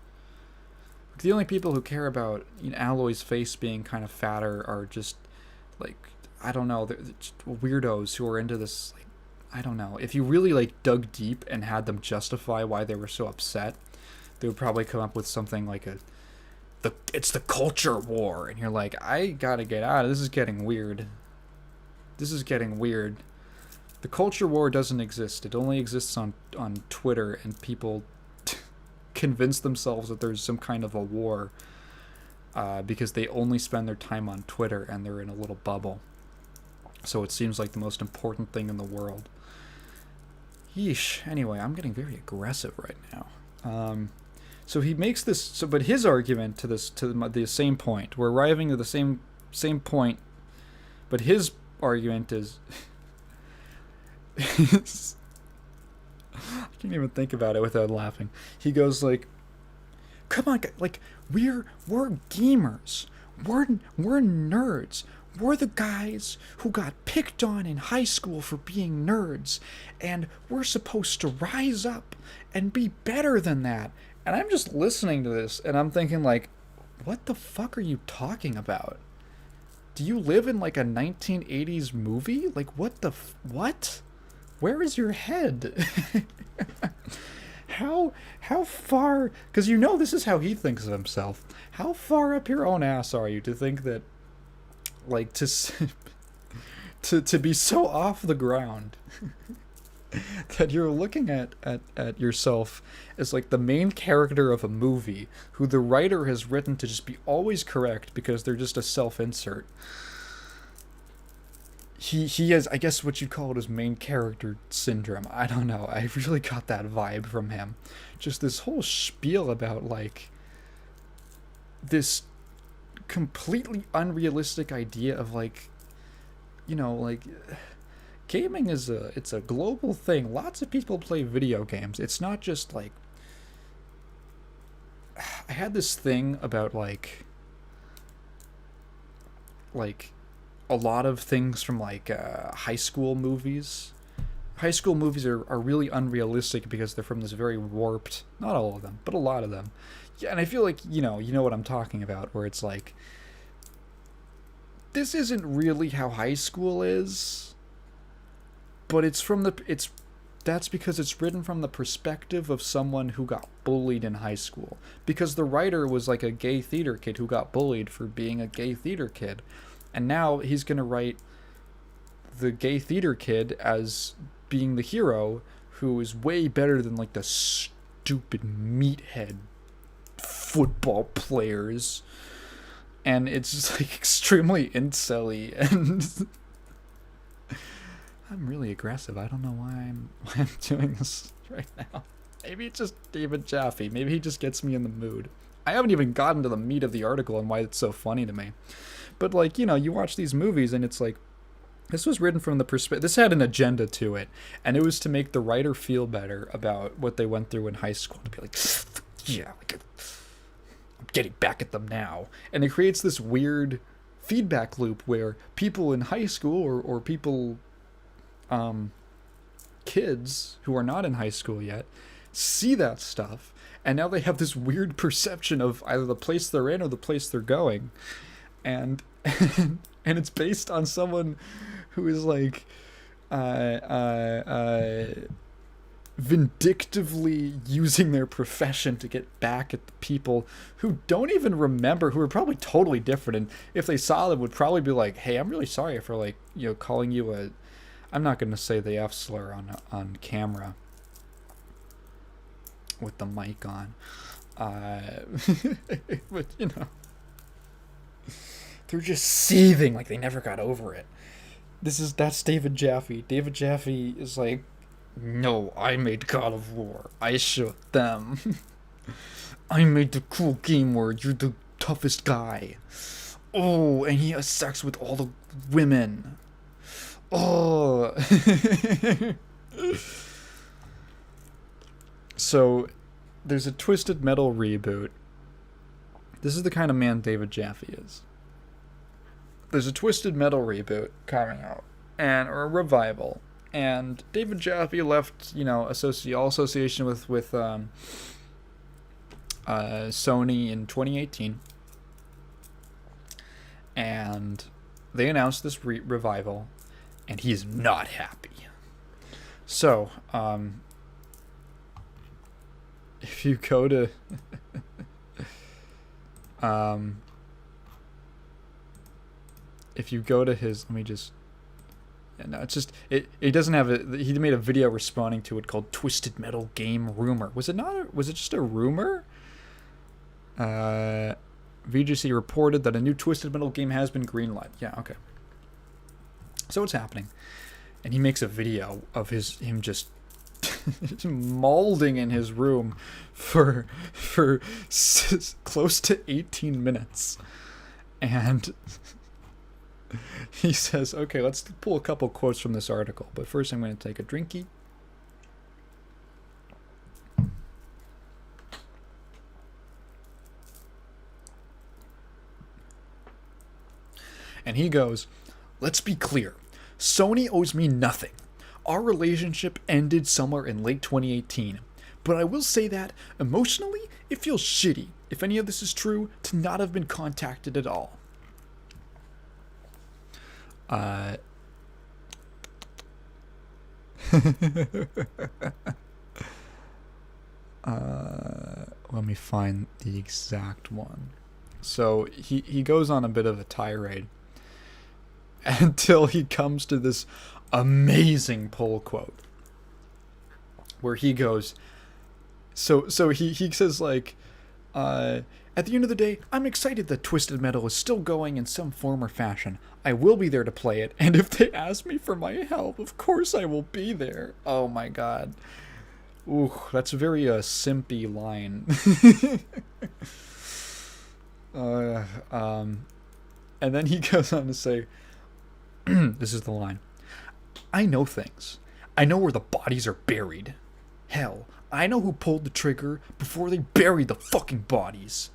The only people who care about Alloy's face being kind of fatter are just, like, I don't know, they're just weirdos who are into this. Like, I don't know. If you really like dug deep and had them justify why they were so upset, they would probably come up with something like it's the culture war, and you're like, I gotta get out of this. Is getting weird. This is getting weird. The culture war doesn't exist. It only exists on Twitter, and people convince themselves that there's some kind of a war because they only spend their time on Twitter and they're in a little bubble. So it seems like the most important thing in the world. Yeesh. Anyway, I'm getting very aggressive right now. So he makes this. But his argument to the same point. We're arriving at the same point. But his argument is. I can't even think about it without laughing. He goes like, "Come on, like we're gamers. We're nerds. We're the guys who got picked on in high school for being nerds, and we're supposed to rise up and be better than that." And I'm just listening to this, and I'm thinking like, what the fuck are you talking about? Do you live in like a 1980s movie? Like, what? Where is your head? How far? Because this is how he thinks of himself. How far up your own ass are you to think that, like, to be so off the ground that you're looking at yourself as like the main character of a movie who the writer has written to just be always correct because they're just a self-insert. He has, I guess what you'd call it, his main character syndrome. I don't know. I really got that vibe from him. Just this whole spiel about, like, this completely unrealistic idea of, like, like, gaming it's a global thing. Lots of people play video games. It's not just, like, I had this thing about, like, a lot of things from like high school movies. High school movies are really unrealistic because they're from this very warped, not all of them, but a lot of them. Yeah, and I feel like, you know what I'm talking about, where it's like, this isn't really how high school is, but that's because it's written from the perspective of someone who got bullied in high school. Because the writer was like a gay theater kid who got bullied for being a gay theater kid. And now he's going to write the gay theater kid as being the hero who is way better than, like, the stupid meathead football players. And it's just, like, extremely incel-y. And I'm really aggressive. I don't know why I'm doing this right now. Maybe it's just David Jaffe. Maybe he just gets me in the mood. I haven't even gotten to the meat of the article and why it's so funny to me. But, like, you watch these movies and it's like, this was written from the perspective, this had an agenda to it, and it was to make the writer feel better about what they went through in high school, to be like, yeah, like, I'm getting back at them now. And it creates this weird feedback loop where people in high school or people, kids who are not in high school yet, see that stuff, and now they have this weird perception of either the place they're in or the place they're going. And it's based on someone who is like vindictively using their profession to get back at the people who don't even remember, who are probably totally different, and if they saw them would probably be like, hey, I'm really sorry for, like, calling you a, I'm not going to say the F slur on camera with the mic on, but they're just seething like they never got over it. That's David Jaffe. David Jaffe is like, no, I made God of War. I showed them. I made the cool game where you're the toughest guy. Oh, and he has sex with all the women. Oh. So, there's a Twisted Metal reboot. This is the kind of man David Jaffe is. There's a Twisted Metal reboot coming out, or a revival, and David Jaffe left, all association with Sony in 2018, and they announced this revival, and he's not happy. So, if you go to if you go to his, let me just, it's just, it doesn't have he made a video responding to it called Twisted Metal Game Rumor. Was it just a rumor? VGC reported that a new Twisted Metal game has been greenlighted. Yeah, okay. So it's happening. And he makes a video of him just molding in his room for close to 18 minutes. And he says, okay, let's pull a couple quotes from this article. But first I'm going to take a drinky. And he goes, let's be clear. Sony owes me nothing. Our relationship ended somewhere in late 2018. But I will say that, emotionally, it feels shitty, if any of this is true, to not have been contacted at all. Let me find the exact one. So he goes on a bit of a tirade until he comes to this amazing pull quote where he goes, so he says, like, at the end of the day, I'm excited that Twisted Metal is still going in some form or fashion. I will be there to play it, and if they ask me for my help, of course I will be there. Oh my god. Ooh, that's a very simpy line. And then he goes on to say, this is the line. I know things. I know where the bodies are buried. Hell, I know who pulled the trigger before they buried the fucking bodies.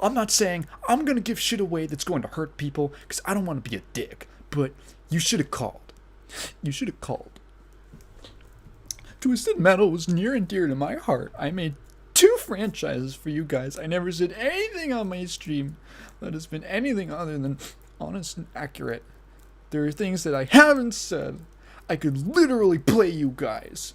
I'm not saying I'm gonna give shit away that's going to hurt people, because I don't want to be a dick, but you should have called. You should have called. Twisted Metal was near and dear to my heart. I made 2 franchises for you guys. I never said anything on my stream that has been anything other than honest and accurate. There are things that I haven't said. I could literally play you guys.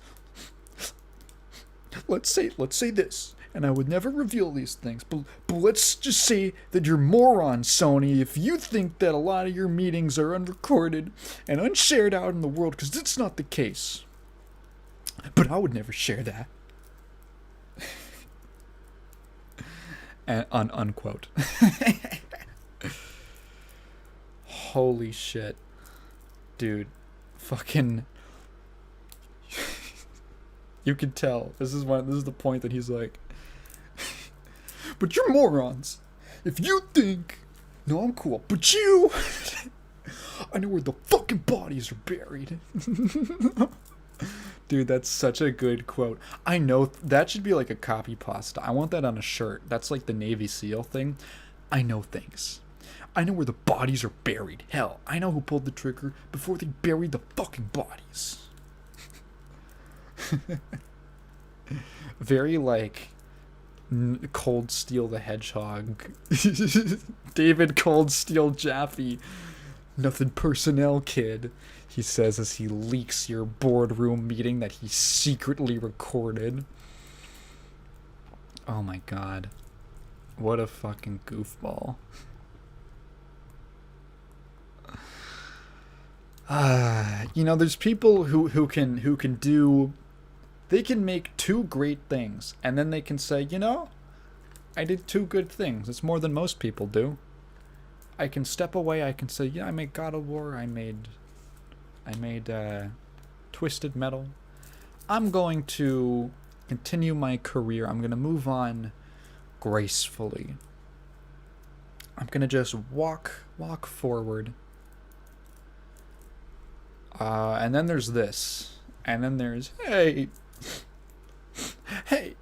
Let's say this, and I would never reveal these things, but let's just say that you're morons, Sony, if you think that a lot of your meetings are unrecorded and unshared out in the world, because it's not the case. But I would never share that. And unquote. Holy shit. Dude. Fucking. You could tell. This is the point that he's like, but you're morons. If you think, no, I'm cool, but you, I know where the fucking bodies are buried. Dude, that's such a good quote. I know that should be like a copy pasta. I want that on a shirt. That's like the Navy SEAL thing. I know things. I know where the bodies are buried. Hell, I know who pulled the trigger before they buried the fucking bodies. Very like Coldsteel the Hedgehog. David Coldsteel Jaffe. Nothing personnel, kid, he says as he leaks your boardroom meeting that he secretly recorded. Oh my god. What a fucking goofball. There's people who can do, they can make 2 great things, and then they can say, I did 2 good things. It's more than most people do. I can step away, I can say, yeah, I made God of War, I made Twisted Metal. I'm going to continue my career. I'm going to move on gracefully. I'm gonna just walk forward. And then there's this. And then there's, hey. Hey.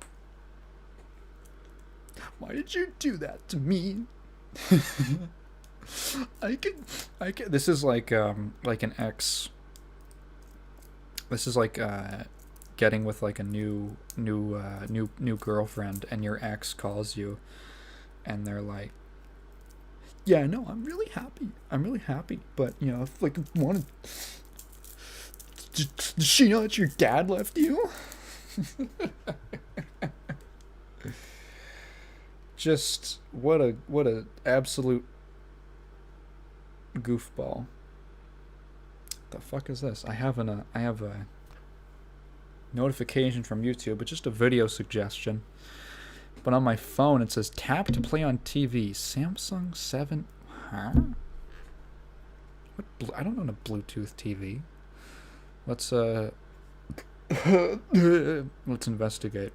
Why did you do that to me? I can. This is like an ex. This is like getting with like a new girlfriend, and your ex calls you, and they're like, "Yeah, no, I'm really happy, but you know, if like wanted, does she know that your dad left you?" Just what a absolute goofball. The fuck is this? I have a notification from YouTube. It's just a video suggestion. But on my phone it says tap to play on TV. Samsung 7. Huh? I don't own a Bluetooth TV. Let's investigate.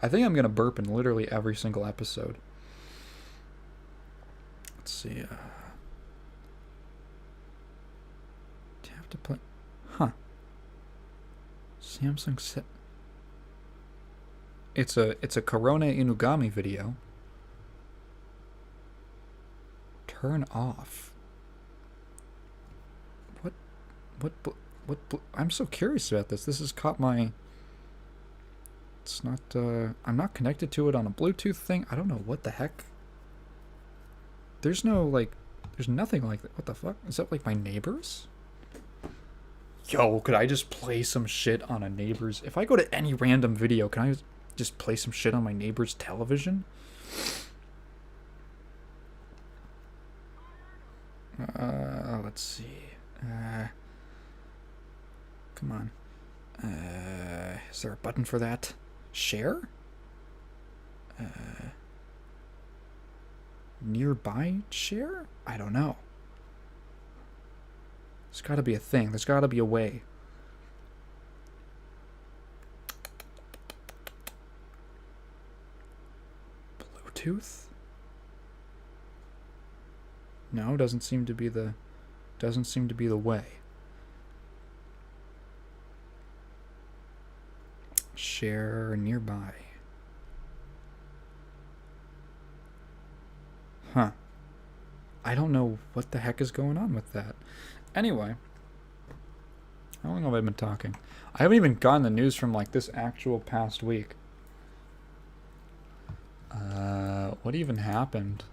I think I'm gonna burp in literally every single episode. Let's see. Tap to play. Huh. Samsung set. It's a Corona Inugami video. Turn off. What? I'm so curious about this. This has caught my. It's not. I'm not connected to it on a Bluetooth thing. I don't know what the heck. There's no like. There's nothing like that. What the fuck? Is that like my neighbors? Yo, could I just play some shit on a neighbor's? If I go to any random video, can I just play some shit on my neighbor's television? Let's see. Come on. Is there a button for that? Share? Nearby share? I don't know. There's gotta be a thing. There's gotta be a way. Bluetooth? No, doesn't seem to be the way. Share nearby. Huh. I don't know what the heck is going on with that. Anyway. How long have I been talking? I haven't even gotten the news from like this actual past week. What even happened?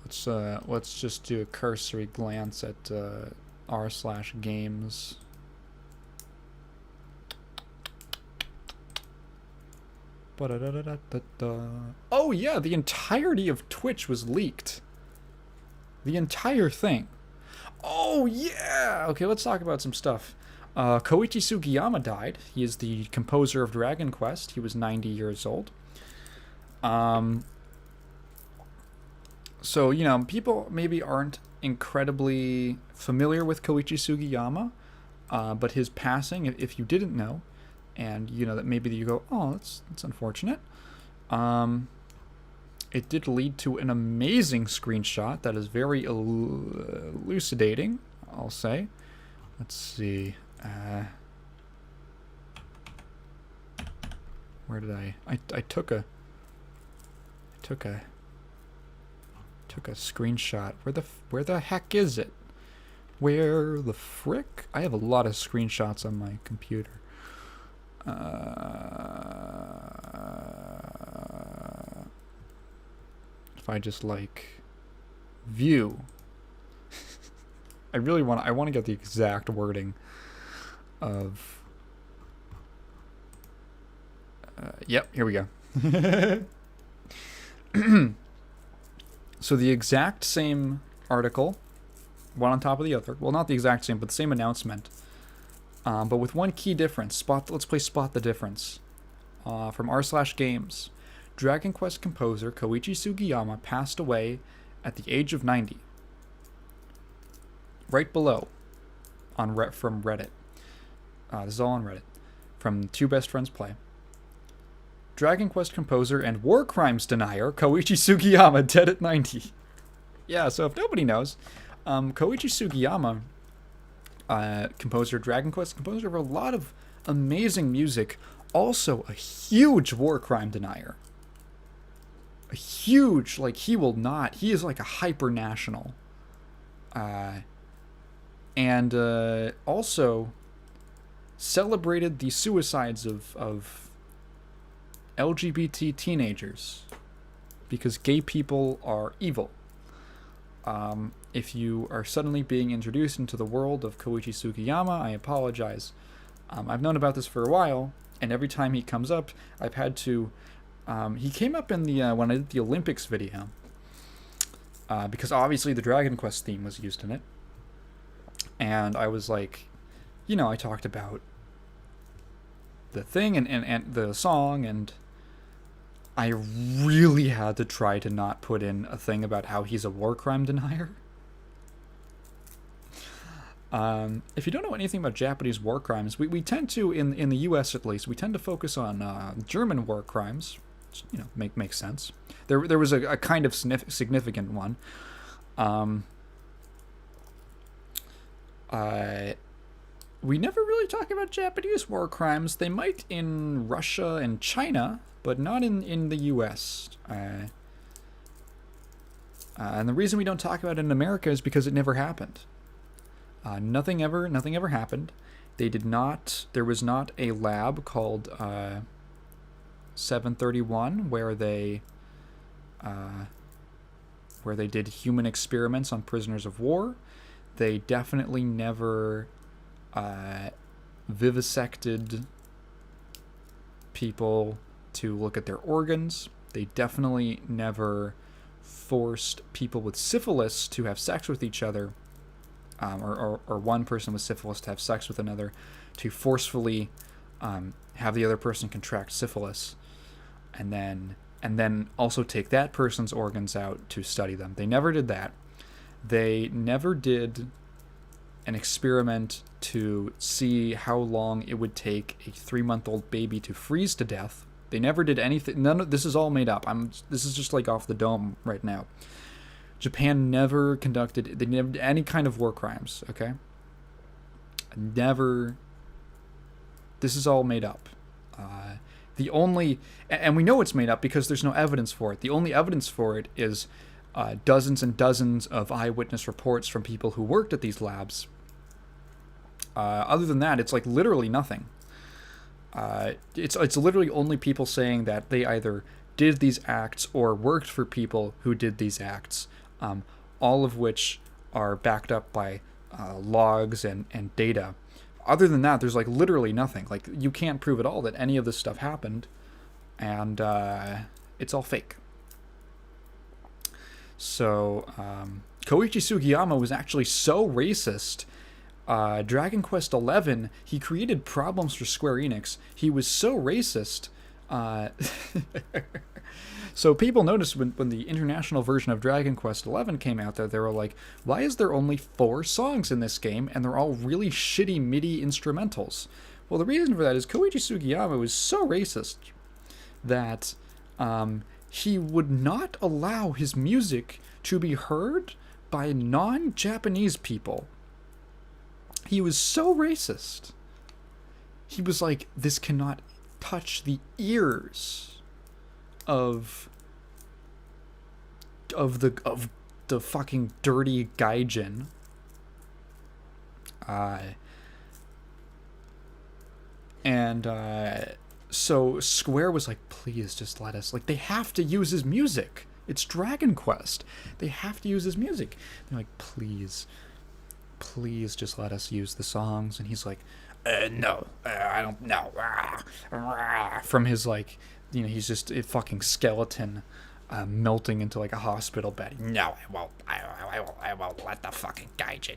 Let's just do a cursory glance at r/games. Oh yeah, the entirety of Twitch was leaked. The entire thing. Oh yeah! Okay, let's talk about some stuff. Koichi Sugiyama died. He is the composer of Dragon Quest. He was 90 years old. So, you know, people maybe aren't incredibly familiar with Koichi Sugiyama, but his passing, if you didn't know, and you know that maybe you go, oh, that's unfortunate. It did lead to an amazing screenshot that is very elucidating, I'll say. Let's see. Where did I took a screenshot. Where the heck is it? Where the frick? I have a lot of screenshots on my computer. If I just like view, I want to get the exact wording of. Yep, here we go. So the exact same article, one on top of the other. Well, not the exact same, but the same announcement. But with one key difference. Let's play Spot the Difference. From r/games. Dragon Quest composer Koichi Sugiyama passed away at the age of 90. Right below, from Reddit. This is all on Reddit. From Two Best Friends Play. Dragon Quest composer and war crimes denier Koichi Sugiyama, dead at 90. Yeah, so if nobody knows, Koichi Sugiyama, composer, Dragon Quest composer of a lot of amazing music, also a huge war crime denier. A huge, like, he is like a hyper national. And also celebrated the suicides of LGBT teenagers because gay people are evil. If you are suddenly being introduced into the world of Koichi Sugiyama, I apologize. I've known about this for a while, and every time he comes up, I've had to... he came up in the when I did the Olympics video, because obviously the Dragon Quest theme was used in it. And I was like, I talked about the thing and the song, and I really had to try to not put in a thing about how he's a war crime denier. If you don't know anything about Japanese war crimes, we tend to, in the US at least, we tend to focus on German war crimes, which, makes sense. There was a kind of significant one. We never really talk about Japanese war crimes. They might in Russia and China, but not in the US. And the reason we don't talk about it in America is because it never happened. Nothing ever happened. There was not a lab called 731 where they did human experiments on prisoners of war. They definitely never vivisected people to look at their organs. They definitely never forced people with syphilis to have sex with each other, or one person with syphilis to have sex with another, to forcefully have the other person contract syphilis, and then also take that person's organs out to study them. They never did that. They never did an experiment to see how long it would take a 3-month-old baby to freeze to death. They never did anything. None of this is all made up. This is just like off the dome right now. Japan never conducted. They never did any kind of war crimes. Okay. Never. This is all made up. The only, and we know it's made up because there's no evidence for it. The only evidence for it is dozens and dozens of eyewitness reports from people who worked at these labs. Other than that, it's like literally nothing. It's literally only people saying that they either did these acts or worked for people who did these acts, all of which are backed up by logs and data. Other than that, there's like literally nothing. Like, you can't prove at all that any of this stuff happened, and it's all fake. So, Koichi Sugiyama was actually so racist. Dragon Quest XI, he created problems for Square Enix. He was so racist. So people noticed when the international version of Dragon Quest XI came out that they were like, why is there only 4 songs in this game and they're all really shitty MIDI instrumentals? Well, the reason for that is Koichi Sugiyama was so racist that he would not allow his music to be heard by non-Japanese people. He was so racist. He was like, this cannot touch the ears of the fucking dirty gaijin. So Square was like, please just let us, like, they have to use his music. It's Dragon Quest. They have to use his music. They're like, please just let us use the songs. And he's like, no, I don't know. From his, like, he's just a fucking skeleton melting into like a hospital bed. No, I won't let the fucking gaijin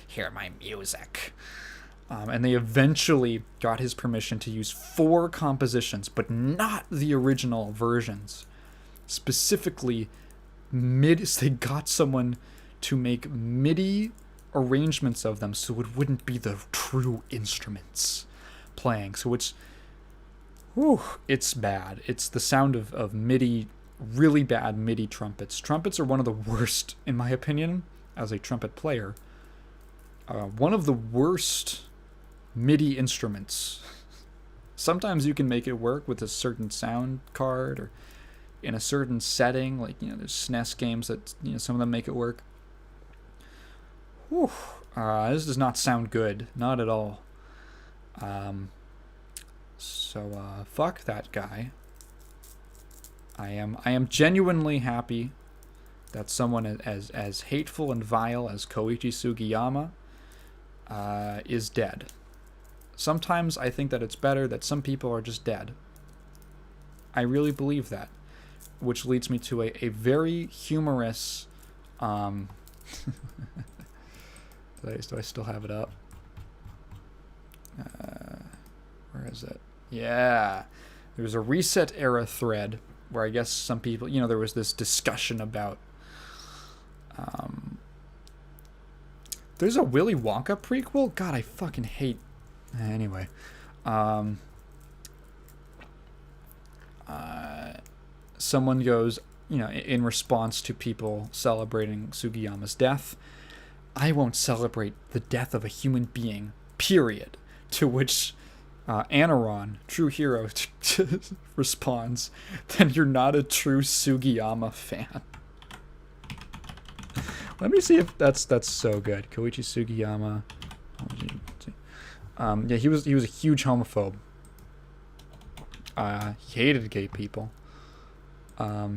hear my music. And they eventually got his permission to use 4 compositions, but not the original versions. Specifically, they got someone to make MIDI arrangements of them so it wouldn't be the true instruments playing. So it's Whew, it's bad. It's the sound of MIDI, really bad MIDI trumpets. Trumpets are one of the worst, in my opinion, as a trumpet player. One of the worst MIDI instruments. Sometimes you can make it work with a certain sound card or in a certain setting. Like, there's SNES games that, some of them make it work. Whew. This does not sound good. Not at all. So fuck that guy. I am genuinely happy that someone as hateful and vile as Koichi Sugiyama is dead. Sometimes I think that it's better that some people are just dead. I really believe that. Which leads me to a very humorous... do I still have it up? Where is it? Yeah. There was a Reset Era thread where I guess some people... there was this discussion about... there's a Willy Wonka prequel? God, I fucking hate... Anyway. Someone goes, in response to people celebrating Sugiyama's death, I won't celebrate the death of a human being, period. To which Anaron, true hero, responds, then you're not a true Sugiyama fan. Let me see if that's so good. Koichi Sugiyama. Yeah, he was a huge homophobe. He hated gay people. Let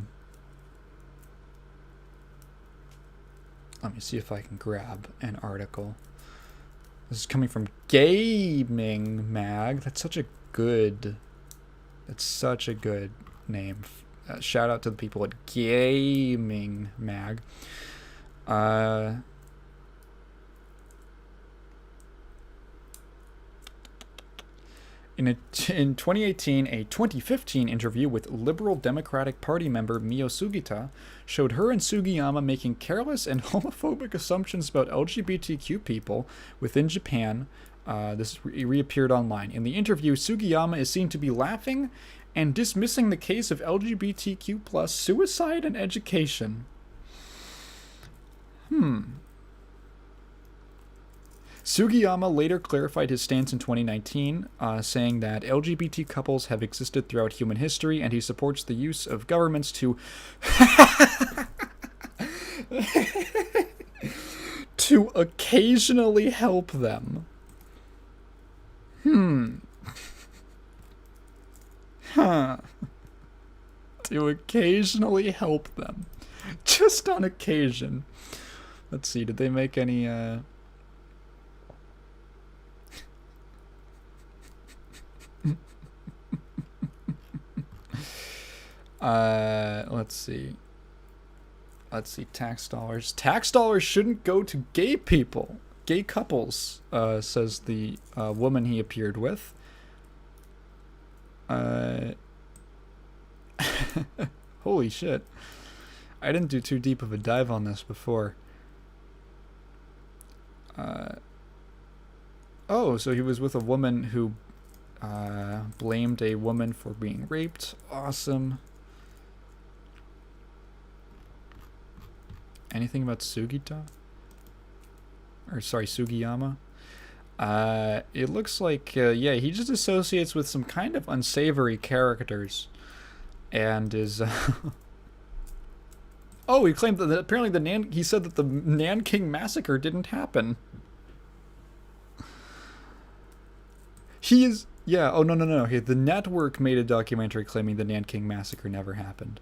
me see if I can grab an article. This is coming from Gaming Mag. That's such a good name. Shout out to the people at Gaming Mag. In 2018, a 2015 interview with Liberal Democratic Party member Mio Sugita showed her and Sugiyama making careless and homophobic assumptions about LGBTQ people within Japan. This reappeared online. In the interview, Sugiyama is seen to be laughing and dismissing the case of LGBTQ plus suicide and education. Sugiyama later clarified his stance in 2019, saying that LGBT couples have existed throughout human history, and he supports the use of governments to to occasionally help them. To occasionally help them. Just on occasion. Let's see, did they make any, let's see, tax dollars. Tax dollars shouldn't go to gay people. Gay couples, says the woman he appeared with. Holy shit. I didn't do too deep of a dive on this before. So he was with a woman who blamed a woman for being raped. Awesome. Anything about Sugiyama? It looks like, he just associates with some kind of unsavory characters. And is... Oh, he claimed that apparently he said that the Nanking Massacre didn't happen. He is... Yeah, oh, no. The network made a documentary claiming the Nanking Massacre never happened.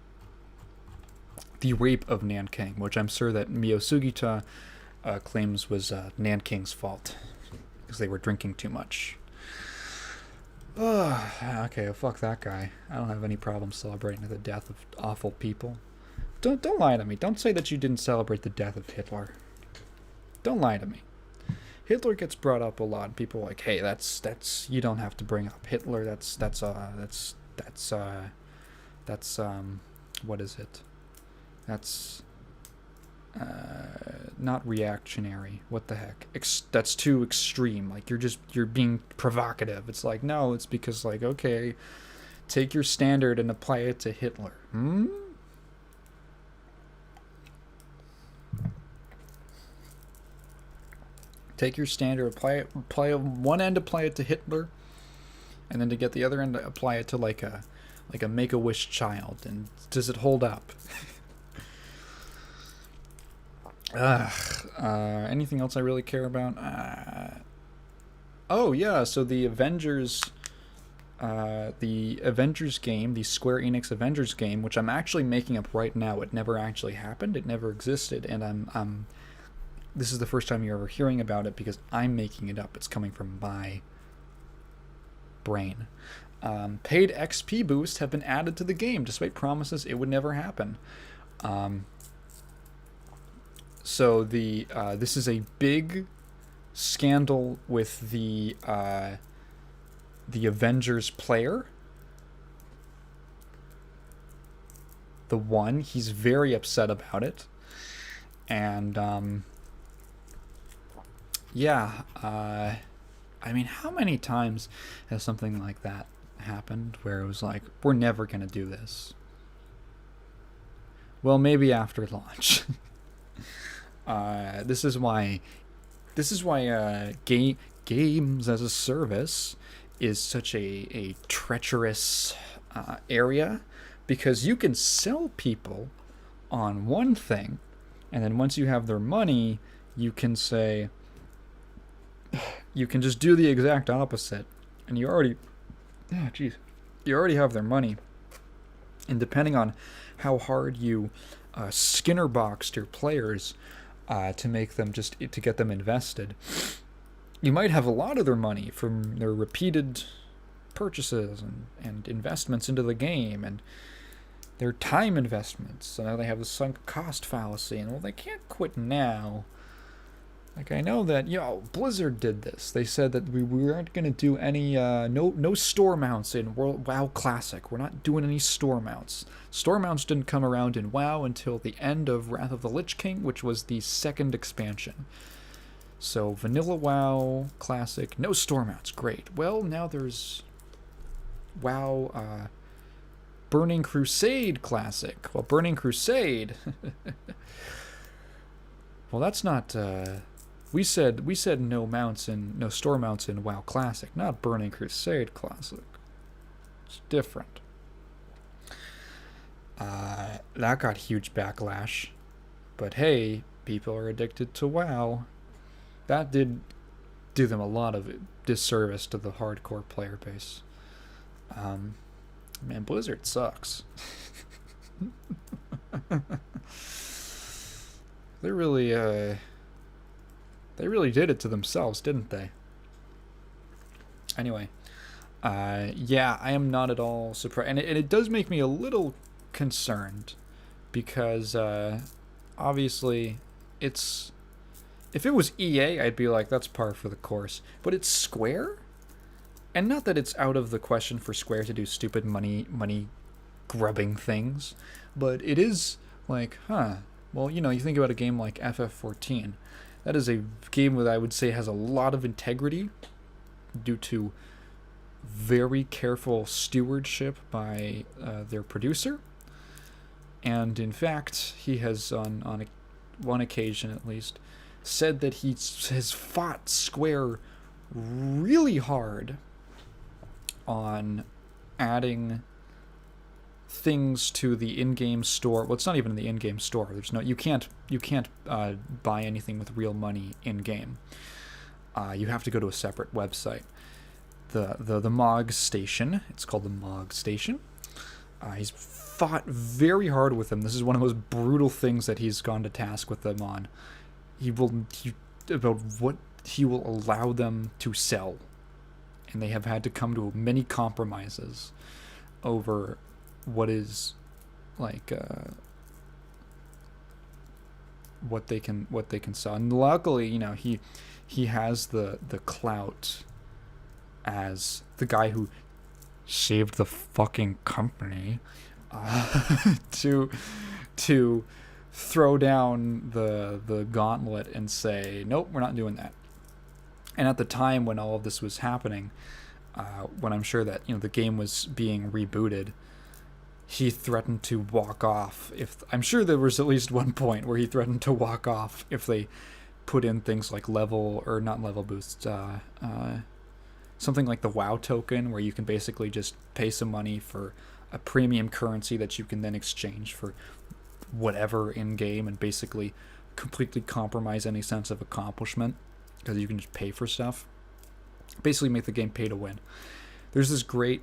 The rape of Nanking, which I'm sure that Mio Sugita claims was Nanking's fault. Because they were drinking too much. Okay, well, fuck that guy. I don't have any problem celebrating the death of awful people. Don't lie to me. Don't say that you didn't celebrate the death of Hitler. Don't lie to me. Hitler gets brought up a lot. People are like, hey, that's you don't have to bring up Hitler. That's what is it? That's not reactionary. What the heck? That's too extreme. Like you're being provocative. It's like, no, it's because like, okay, Take your standard and apply it to Hitler. Hmm? Take your standard, apply one end, apply it to Hitler, and then to get the other end, apply it to like a Make-A-Wish child. And does it hold up? Anything else I really care about? Oh yeah, so the Avengers game, the Square Enix Avengers game, which I'm actually making up right now. It never actually happened. It never existed, and this is the first time you're ever hearing about it because I'm making it up. It's coming from my brain. Paid XP boosts have been added to the game, despite promises it would never happen. So this is a big scandal with the Avengers player. The one, he's very upset about it. And yeah, I mean, how many times has something like that happened where it was like, we're never going to do this? Well, maybe after launch. This is why games as a service is such a treacherous area, because you can sell people on one thing, and then once you have their money, you can say, you can just do the exact opposite, and you already have their money. And depending on how hard you Skinner boxed your players to make them to get them invested, you might have a lot of their money from their repeated purchases and investments into the game, and their time investments. So now they have the sunk cost fallacy, and well, they can't quit now. Like, I know that, Blizzard did this. They said that we weren't going to do any, no store mounts in WoW Classic. We're not doing any store mounts. Store mounts didn't come around in WoW until the end of Wrath of the Lich King, which was the second expansion. So, vanilla WoW Classic, no store mounts. Great. Well, now there's WoW, Burning Crusade Classic. Well, Burning Crusade... well, that's not, We said no store mounts in WoW Classic, not Burning Crusade Classic. It's different. That got huge backlash. But hey, people are addicted to WoW. That did do them a lot of disservice to the hardcore player base. Man, Blizzard sucks. They really did it to themselves, didn't they? Anyway, yeah, I am not at all surprised. And it does make me a little concerned because, obviously, if it was EA, I'd be like, that's par for the course. But it's Square? And not that it's out of the question for Square to do stupid money grubbing things, but it is like, well, you think about a game like FF14. That is a game that I would say has a lot of integrity due to very careful stewardship by their producer. And in fact, he has, on one occasion at least, said that he has fought Square really hard on adding things to the in-game store. Well, it's not even in the in-game store. There's no, you can't buy anything with real money in-game. You have to go to a separate website. The MOG station. It's called the MOG station. He's fought very hard with them. This is one of the most brutal things that he's gone to task with them on. About what he will allow them to sell, and they have had to come to many compromises over what is like what they can sell. And luckily, he has the clout as the guy who saved the fucking company to throw down the gauntlet and say, nope, we're not doing that. And at the time when all of this was happening, when I'm sure that the game was being rebooted, he threatened to walk off. I'm sure there was at least one point where he threatened to walk off if they put in things like not level boosts, something like the WoW token, where you can basically just pay some money for a premium currency that you can then exchange for whatever in game, and basically completely compromise any sense of accomplishment because you can just pay for stuff. Basically make the game pay to win. There's this great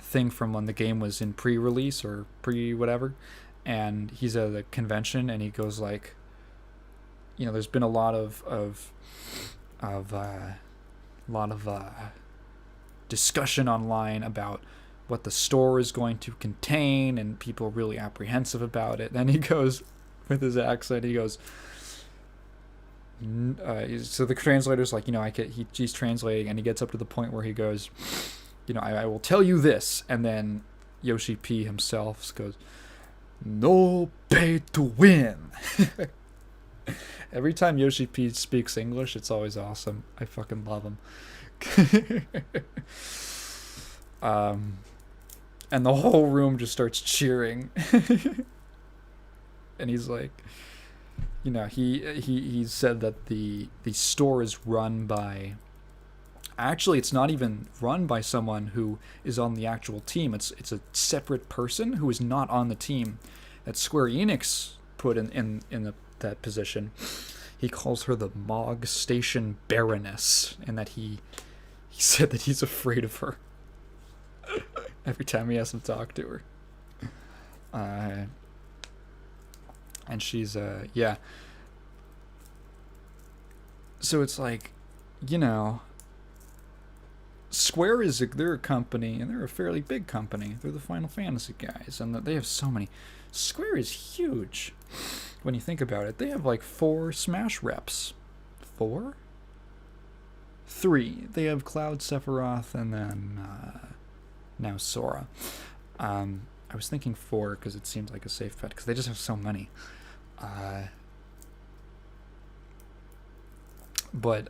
thing from when the game was in pre-release or pre-whatever, and he's at a convention and he goes like, there's been a lot of discussion online about what the store is going to contain, and people are really apprehensive about it. Then he goes, with his accent, he goes, so the translator's like, he's translating, and he gets up to the point where he goes, I will tell you this, and then Yoshi P himself goes, no pay to win. Every time Yoshi P speaks English, it's always awesome. I fucking love him. And the whole room just starts cheering. And he's like, he said that the store is run by... Actually, it's not even run by someone who is on the actual team. It's a separate person who is not on the team that Square Enix put in that position. He calls her the Mog Station Baroness, and that he said that he's afraid of her every time he has to talk to her. And she's yeah. So it's like, Square they're a company, and they're a fairly big company. They're the Final Fantasy guys, and they have so many. Square is huge when you think about it. They have like 4 Smash reps. 4? 3. They have Cloud, Sephiroth, and then now Sora. I was thinking 4 because it seemed like a safe bet because they just have so many. But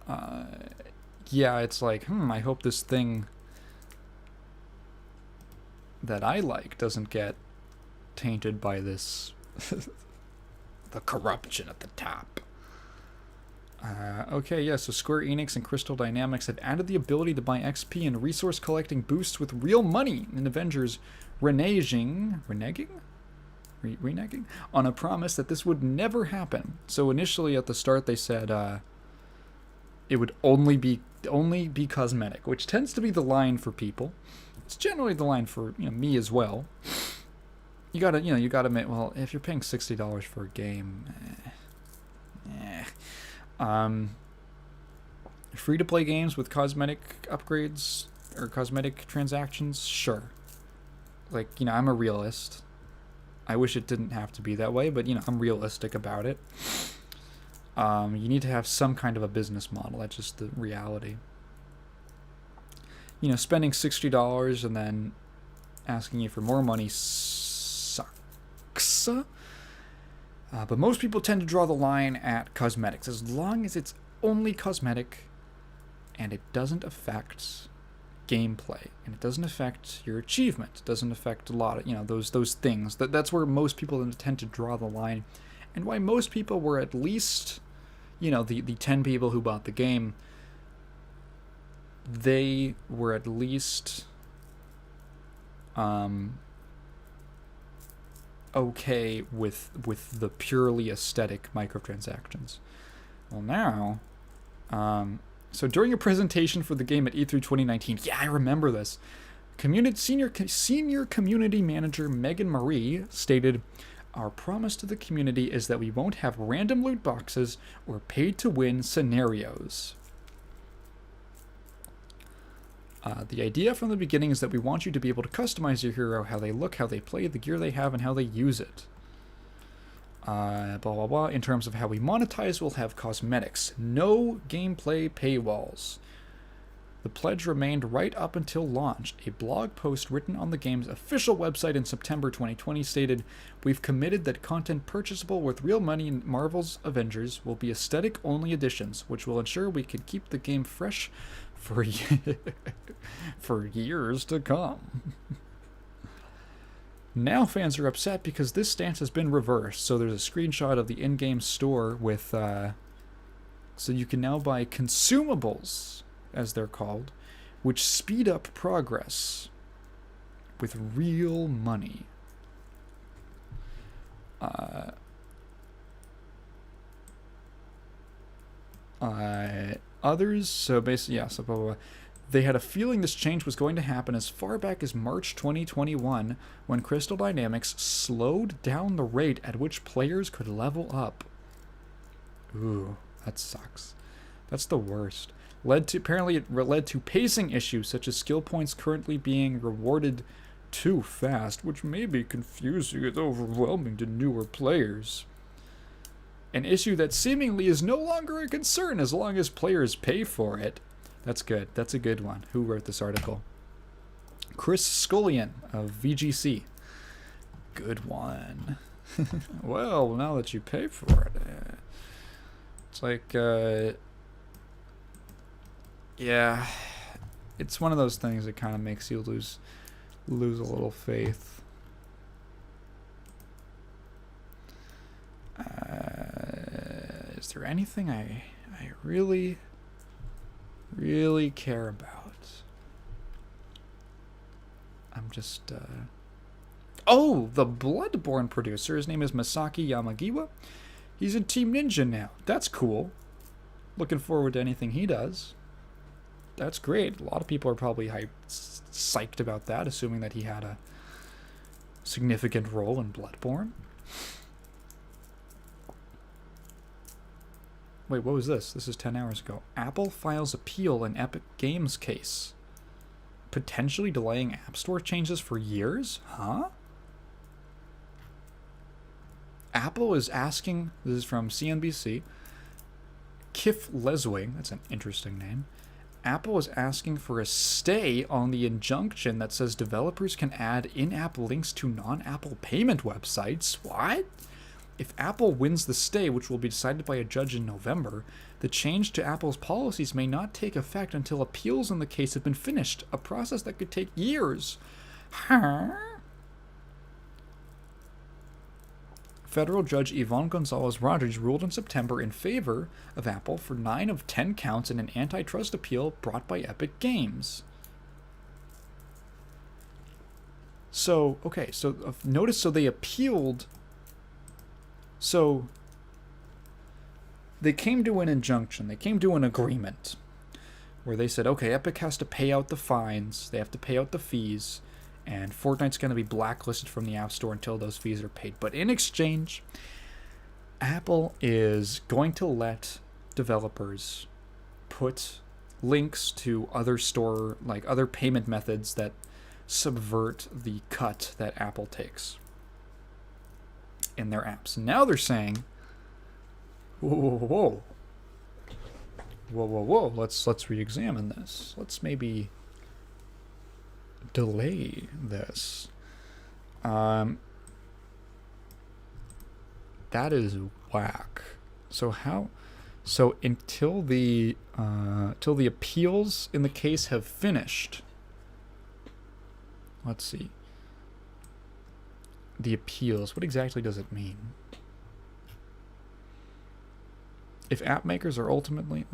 yeah, it's like, I hope this thing that I like doesn't get tainted by this the corruption at the top. Okay, yeah, so Square Enix and Crystal Dynamics have added the ability to buy XP and resource collecting boosts with real money in Avengers, reneging on a promise that this would never happen. So initially at the start they said it would only be cosmetic, which tends to be the line for people. It's generally the line for me as well. You gotta admit, well, if you're paying $60 for a game, free-to-play games with cosmetic upgrades or cosmetic transactions, sure. Like, I'm a realist. I wish it didn't have to be that way, but, I'm realistic about it. You need to have some kind of a business model. That's just the reality. Spending $60 and then asking you for more money sucks. But most people tend to draw the line at cosmetics. As long as it's only cosmetic and it doesn't affect gameplay and it doesn't affect your achievement, it doesn't affect a lot of, those things. That's where most people tend to draw the line, and why most people were at least, the 10 people who bought the game, they were at least okay with the purely aesthetic microtransactions. Well, now, so during a presentation for the game at E3 2019, yeah, I remember this, senior community manager Megan Marie stated, "Our promise to the community is that we won't have random loot boxes or pay-to-win scenarios. The idea from the beginning is that we want you to be able to customize your hero, how they look, how they play, the gear they have, and how they use it. Blah, blah, blah. In terms of how we monetize, we'll have cosmetics. No gameplay paywalls. The pledge remained right up until launch. A blog post written on the game's official website in September 2020 stated, "We've committed that content purchasable with real money in Marvel's Avengers will be aesthetic-only editions, which will ensure we can keep the game fresh for, for years to come." Now fans are upset because this stance has been reversed. So there's a screenshot of the in-game store with... so you can now buy consumables, as they're called, which speed up progress with real money. Others, so basically, yeah, so blah, blah, blah. They had a feeling this change was going to happen as far back as March 2021, when Crystal Dynamics slowed down the rate at which players could level up. Ooh, that sucks. That's the worst. Apparently it led to pacing issues, such as skill points currently being rewarded too fast, which may be confusing and overwhelming to newer players. An issue that seemingly is no longer a concern as long as players pay for it. That's good. That's a good one. Who wrote this article? Chris Scullion of VGC. Good one. Well, now that you pay for it, it's like, yeah, it's one of those things that kind of makes you lose a little faith. Is there anything I really care about? I'm just, oh, the Bloodborne producer. His name is Masaki Yamagiwa. He's in Team Ninja now. That's cool. Looking forward to anything he does. That's great. A lot of people are probably psyched about that, assuming that he had a significant role in Bloodborne. Wait, what was this? This is 10 hours ago. Apple files appeal in Epic Games case. Potentially delaying App Store changes for years? Huh? Apple is asking, this is from CNBC, Kif Leswing, that's an interesting name. Apple is asking for a stay on the injunction that says developers can add in-app links to non-Apple payment websites. What? If Apple wins the stay, which will be decided by a judge in November, the change to Apple's policies may not take effect until appeals in the case have been finished, a process that could take years. Huh? Federal Judge Yvonne Gonzalez-Rogers ruled in September in favor of Apple for 9 of 10 counts in an antitrust appeal brought by Epic Games. So, okay, so notice, so they appealed. So they came to an injunction, they came to an agreement where they said, okay, Epic has to pay out the fines, they have to pay out the fees, and Fortnite's going to be blacklisted from the App Store until those fees are paid. But in exchange, Apple is going to let developers put links to other other payment methods that subvert the cut that Apple takes in their apps. And now they're saying, whoa, let's re-examine this. Let's maybe delay this. That is whack. So until the appeals in the case have finished. Let's see. The appeals, what exactly does it mean? If app makers are ultimately...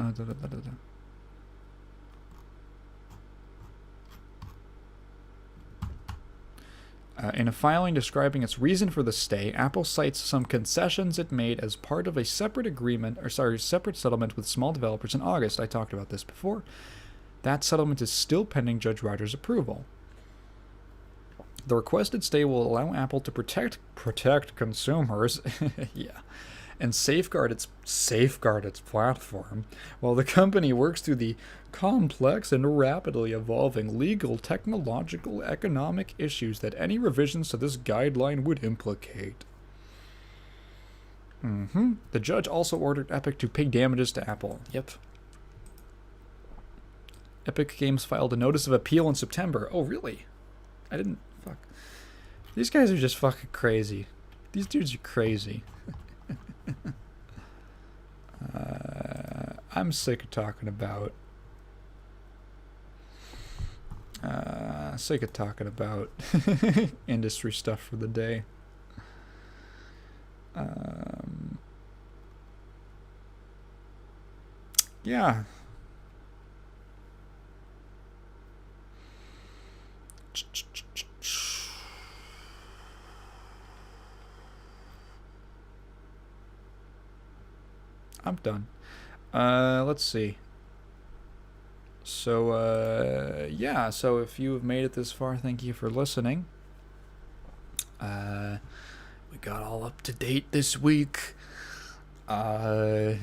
in a filing describing its reason for the stay, Apple cites some concessions it made as part of a separate separate settlement with small developers in August. I talked about this before. That settlement is still pending Judge Rogers' approval. The requested stay will allow Apple to protect consumers, yeah, and safeguard its platform, while the company works through the complex and rapidly evolving legal, technological, economic issues that any revisions to this guideline would implicate. The judge also ordered Epic to pay damages to Apple. Yep. Epic Games filed a notice of appeal in September. Oh, really? I didn't... Fuck. These guys are just fucking crazy. These dudes are crazy. I'm sick of talking about... industry stuff for the day. Yeah. I'm done. Let's see. So, yeah, so if you have made it this far, thank you for listening. We got all up to date this week. I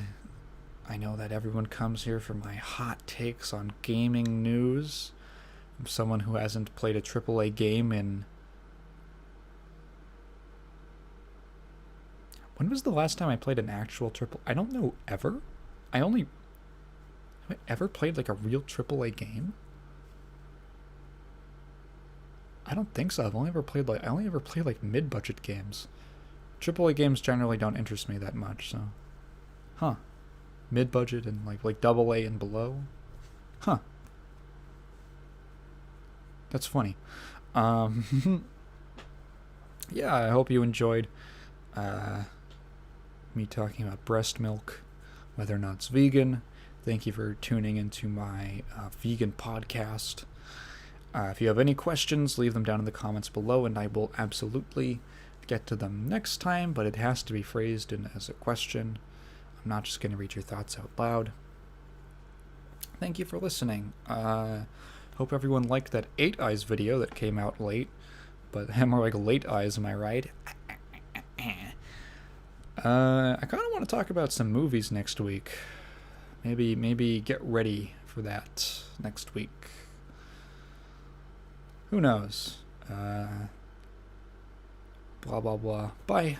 know that everyone comes here for my hot takes on gaming news. I'm someone who hasn't played a AAA game in... When was the last time I played an actual triple... I don't know, ever? Have I ever played like a real AAA game? I don't think so. I only ever played like mid-budget games. AAA games generally don't interest me that much, so... Huh. Mid-budget and like double A and below? Huh. That's funny. Yeah, I hope you enjoyed me talking about breast milk, whether or not it's vegan. Thank you for tuning into my vegan podcast. If you have any questions, leave them down in the comments below, and I will absolutely get to them next time, but it has to be phrased as a question. I'm not just going to read your thoughts out loud. Thank you for listening. Hope everyone liked that 8 Eyes video that came out late, but more like late eyes, am I right? I kind of want to talk about some movies next week. Maybe get ready for that next week. Who knows? Blah, blah, blah. Bye.